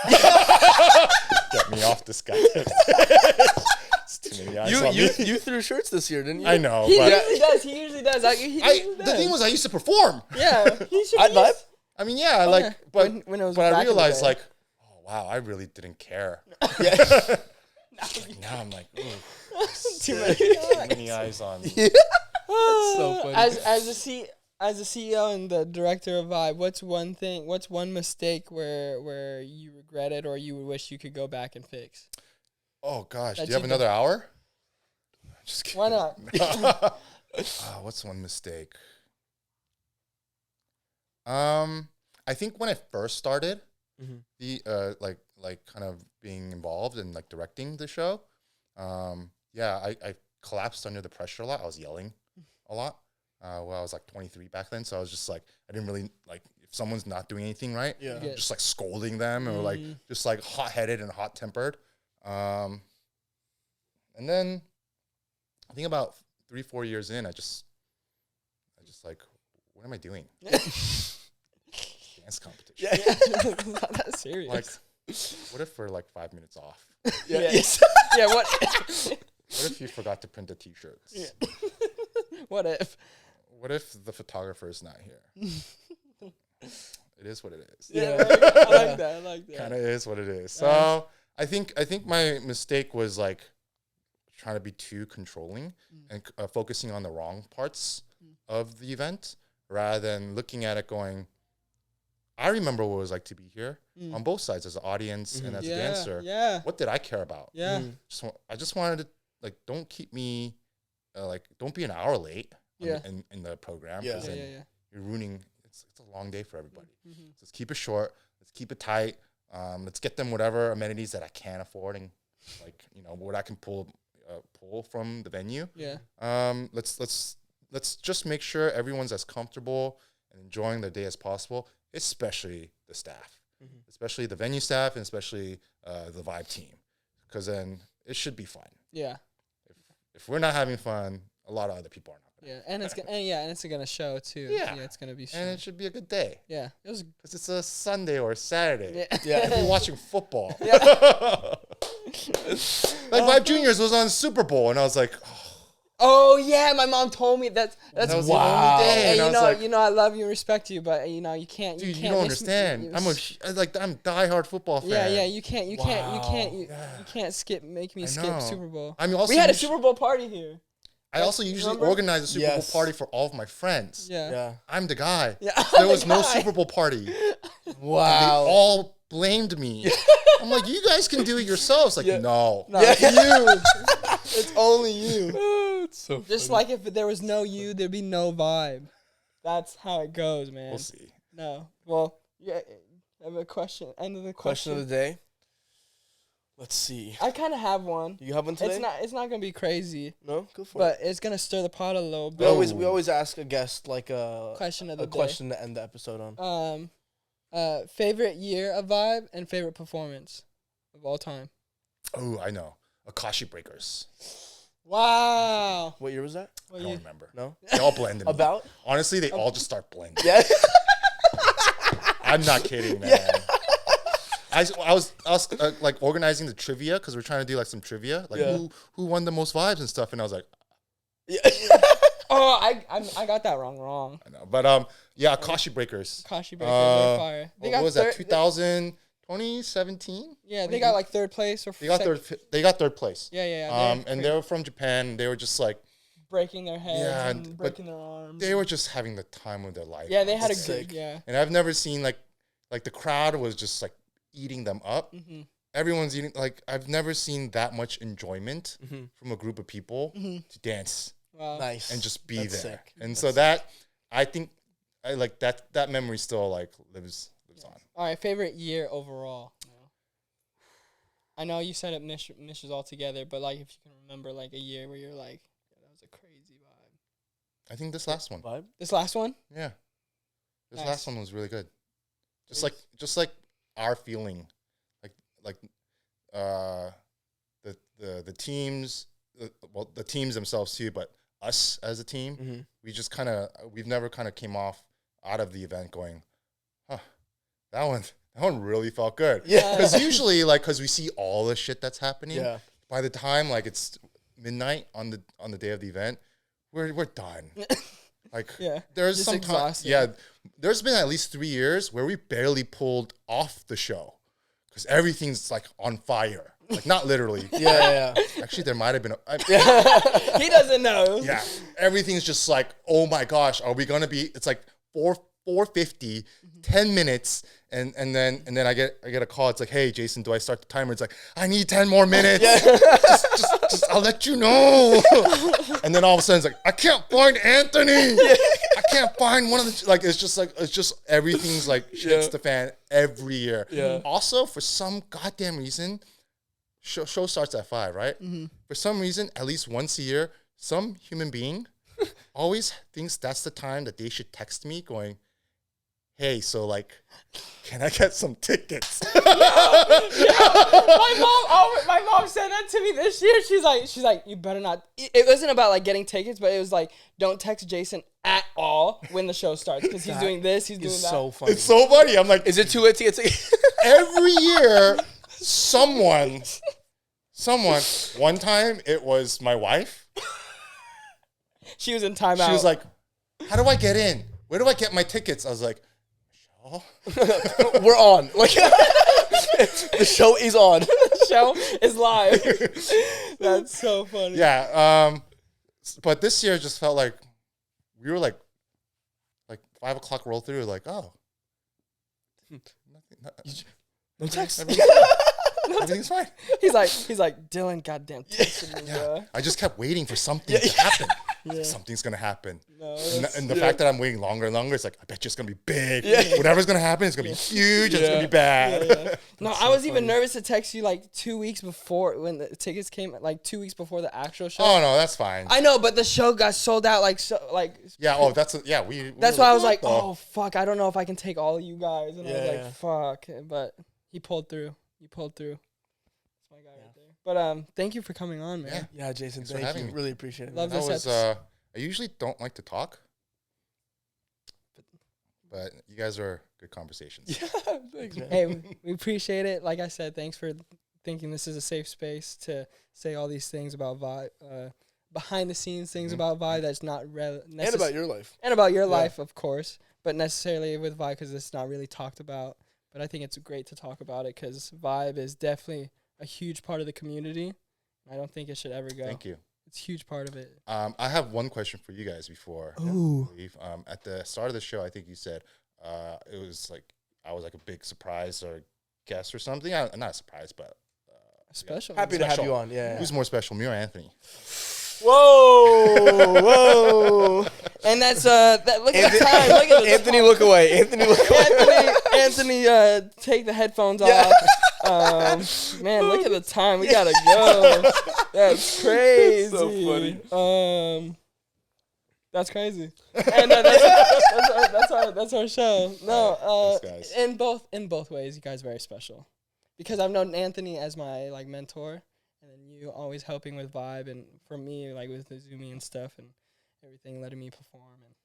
C: Get me off this guy. It's too many eyes on me.
B: You threw shirts this year, didn't you?
C: I know.
A: He
C: but
A: usually does.
C: the thing was, I used to perform.
A: Yeah.
B: I'd vibe.
C: I mean, yeah, like, but
A: when it was
C: but
A: back
C: I
A: in the
C: realized
A: day.
C: like, oh wow, I really didn't care.
B: Yeah.
C: Now I'm like, ooh,
A: Too
C: many eyes on me.
B: So funny.
A: As a CEO and the director of Vibe, what's one mistake where you regret it or you wish you could go back and fix?
C: Oh gosh,
A: That
C: do you have
A: you
C: another hour? Just kidding.
A: Why not?
C: What's one mistake? I think when I first started, the like kind of being involved and like directing the show, I collapsed under the pressure a lot. I was yelling a lot. Well, I was like 23 back then, so I was just like, I didn't really like if someone's not doing anything right, just like scolding them or like just like hot-headed and hot-tempered. And then I think about 3-4 years in, I just like, what am I doing? Dance competition.
A: Not that serious.
C: Like, what if we're like 5 minutes off?
A: Yeah. What?
C: What if you forgot to print the t-shirts?
A: Yeah. What if?
C: What if the photographer is not here? It is what it is.
A: Yeah. Right. I like that.
C: Kind of is what it is. So I think my mistake was like trying to be too controlling and focusing on the wrong parts of the event rather than looking at it going, I remember what it was like to be here on both sides as an audience and as a dancer.
A: Yeah.
C: What did I care about?
A: Yeah.
C: I just wanted to like, don't keep me don't be an hour late in the program.
B: Yeah.
C: You're ruining, it's a long day for everybody. So let's keep it short. Let's keep it tight. Let's get them whatever amenities that I can afford and like, what I can pull from the venue.
A: Yeah.
C: Let's just make sure everyone's as comfortable and enjoying their day as possible, especially the staff, especially the venue staff and especially the Vibe team, because then it should be fun.
A: Yeah.
C: If we're not having fun, a lot of other people are not
A: Yeah, and it's gonna show too.
C: Yeah.
A: It's gonna be.
C: And
A: Shown.
C: it should be a good day.
A: Yeah, it was.
C: Because it's a Sunday or a Saturday.
A: Yeah.
C: And we're watching football.
A: Yeah.
C: Like Vibe Juniors was on Super Bowl, and I was like,
A: Oh yeah, my mom told me that's
C: that was
B: wow.
C: the only day.
A: Hey,
C: And I was like,
A: I love you and respect you, but you can't.
C: dude,
A: you
C: you
A: can't
C: don't
A: miss me.
C: understand. I'm diehard football fan.
A: Yeah, you can't. You can't make me
C: I
A: skip
C: know.
A: Super Bowl.
C: I mean, also
A: We had a Super Bowl party here.
C: I also usually
A: Remember?
C: organize a Super Bowl
B: Yes.
C: party for all of my friends.
A: Yeah.
B: Yeah.
C: I'm the guy.
A: Yeah.
C: There was no Super Bowl party.
B: Wow.
C: They all blamed me. I'm like, you guys can do it yourselves. Like,
B: Yeah.
C: no.
A: No, it's you. It's only you.
B: It's so
A: Just
B: funny.
A: like if there was no you, there'd be no vibe. That's how it goes, man.
C: We'll see.
A: No. Well, yeah. I have a question. End of the
B: Question
A: question.
B: of the day. Let's see.
A: I kind of have one.
B: You have one today?
A: It's not gonna be crazy,
B: No, go for it.
A: but it's gonna stir the pot a little
B: We
A: bit.
B: always ask a guest like a
A: Question of the day.
B: question to end the episode on.
A: Favorite year of Vibe and favorite performance of all time.
C: Oh, I know. Akashi Breakers.
A: Wow.
B: What year was that?
C: I don't remember.
B: No.
C: They all blended. me.
B: About?
C: Honestly, they all just start blending.
B: Yeah.
C: I'm not kidding, man. I was like organizing the trivia because we're trying to do like some trivia, like
B: Yeah.
C: who won the most vibes and stuff, and I was like,
B: Yeah.
A: Oh, I got that wrong.
C: I know, but yeah, Akashi Breakers.
A: Kashi Breakers are fire. They
C: What
A: got
C: was that? 2017.
A: Yeah, they got like third place or
C: They got third place.
A: Yeah.
C: And they were from Japan. They were just like
A: breaking their heads
C: Yeah,
A: and
C: but
A: breaking their arms.
C: they were just having the time of their life.
A: Yeah, they had a
C: It's
A: good.
C: sick.
A: Yeah.
C: And I've never seen like the crowd was just like eating them up.
A: Mm-hmm.
C: Everyone's eating, like I've never seen that much enjoyment
B: Mm-hmm.
C: from a group of people to dance
A: Wow.
B: Nice.
C: and just be
B: That's
C: there.
B: sick.
C: And
B: That's
C: so that I think I like that memory still like lives on.
A: All right, favorite year overall. I know you said it mishes all together, but like if you can remember like a year where you're like, yeah, that was a crazy vibe.
C: I think this last one.
B: Vibe?
A: This last one?
C: Yeah. This
A: Nice.
C: last one was really good. Just like our feeling. Like the teams the teams themselves too, but us as a team,
B: Mm-hmm.
C: we've never kind of came out of the event going, huh, that one really felt good.
B: Yeah.
C: Because usually because we see all the shit that's happening,
B: Yeah.
C: by the time like it's midnight on the day of the event, we're done. Like
A: Yeah.
C: there's
A: Just
C: some
A: exhausted.
C: there's been at least 3 years where we barely pulled off the show because everything's like on fire. Like not literally.
B: Yeah.
C: Actually, there might have been.
A: He doesn't know.
C: Yeah, everything's just like, oh my gosh, are we gonna be? It's like 4:50, 10 minutes, and then I get a call. It's like, hey, Jason, do I start the timer? It's like, I need 10 more minutes. Just I'll let you know. And then all of a sudden, it's like, I can't find Anthony. I can't find one of the it's just everything's like shits the fan every year.
B: Yeah.
C: Also, for some goddamn reason. Show starts at 5, right?
A: Mm-hmm.
C: For some reason, at least once a year, some human being always thinks that's the time that they should text me going, hey, so like, can I get some tickets?
A: My mom said that to me this year. She's like, you better not. It wasn't about like getting tickets, but it was like, don't text Jason at all when the show starts because he's doing this, he's doing
B: It's
A: that.
B: so funny.
C: It's so funny. I'm like,
B: Is it too late to get tickets?
C: every year, someone, one time it was my wife.
A: She was in timeout.
C: She was like, how do I get in? Where do I get my tickets? I was like, Michelle?
B: We're on. Like the show is on.
A: the show is live. That's so funny.
C: Yeah. But this year just felt like we were like 5 o'clock roll through, like, oh.
B: No text.
C: Everything's fine.
A: He's like, Dylan, goddamn texted me, bro.
C: I just kept waiting for something to happen.
A: Yeah.
C: Something's gonna happen.
A: No,
C: And the fact that I'm waiting longer and longer, it's like, I bet you it's gonna be big. Whatever's gonna happen, it's gonna be huge. And it's gonna be bad.
A: No, I was even nervous to text you like 2 weeks before when the tickets came, like 2 weeks before the actual show.
C: Oh no, that's fine.
A: I know, but the show got sold out That's
C: we.
A: why I was like, oh fuck, I don't know if I can take all of you guys, and I was
B: Yeah.
A: like, fuck, but he pulled through. That's my guy right there. But thank you for coming on, man.
C: Yeah.
B: Yeah, Jason,
C: for
B: thank
C: having
B: you.
C: me.
B: Really appreciate it.
A: Love
B: man.
A: this
C: That was
A: episode.
C: I usually don't like to talk, but you guys are good conversations.
B: Yeah, thanks, man.
A: Hey, we appreciate it. Like I said, thanks for thinking this is a safe space to say all these things about Vibe, behind the scenes things about Vibe that's not
B: And about your life.
A: and about your life, of course, but necessarily with Vibe because it's not really talked about. But I think it's great to talk about it because Vibe is definitely a huge part of the community. I don't think it should ever go.
C: Thank you.
A: It's a huge part of it.
C: I have one question for you guys before
A: Ooh.
C: we leave. At the start of the show, I think you said it was like I was like a big surprise or guest or something. Not a surprise, but
A: Special.
B: Happy to have
C: Special.
B: you on. Yeah.
C: Who's more special, me or Anthony?
A: Whoa, whoa. And that's look at the time. Look at the
B: Anthony, look away. Anthony, look away.
A: Anthony, take the headphones off. Man, look at the time. We gotta go. That's crazy.
B: So funny.
A: That's crazy. And that's our show. No,
C: Thanks, guys.
A: in both ways, you guys are very special. Because I've known Anthony as my like mentor, and then you always helping with Vibe, and for me like with the Zoomy and stuff and everything, letting me perform. And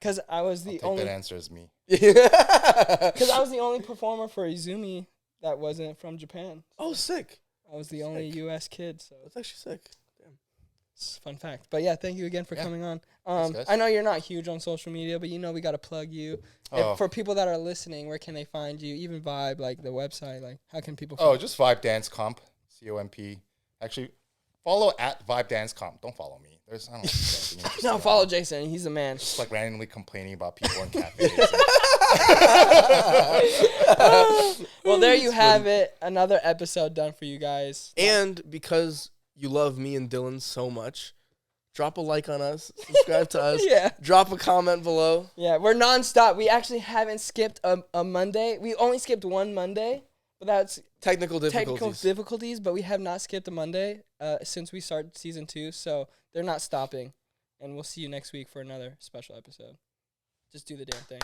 A: because I was the only
C: that answer is me.
A: because I was the only performer for Izumi that wasn't from Japan.
B: Oh, sick.
A: I was the only U.S. kid, so
B: That's actually sick. Damn.
A: it's a fun fact. But yeah, thank you again for coming on.
C: Thanks, guys.
A: I know you're not huge on social media, but we got to plug you.
C: Oh.
A: For people that are listening, where can they find you? Even Vibe, like the website, like how can people?
C: Oh, just Vibe Dance Comp, COMP. Actually, follow at Vibe Dance Comp. Don't follow me. I don't like anything interesting.
A: No, follow Jason. He's the man.
C: Just like randomly complaining about people in cafes.
A: Well, there you have it. Another episode done for you guys.
B: And because you love me and Dylan so much, drop a like on us, subscribe to us,
A: Yeah.
B: drop a comment below.
A: Yeah, we're nonstop. We actually haven't skipped a Monday. We only skipped one Monday, but that's
B: Technical
A: technical
B: difficulties.
A: difficulties. But we have not skipped a Monday since we started season 2, so they're not stopping. And we'll see you next week for another special episode. Just do the damn thing.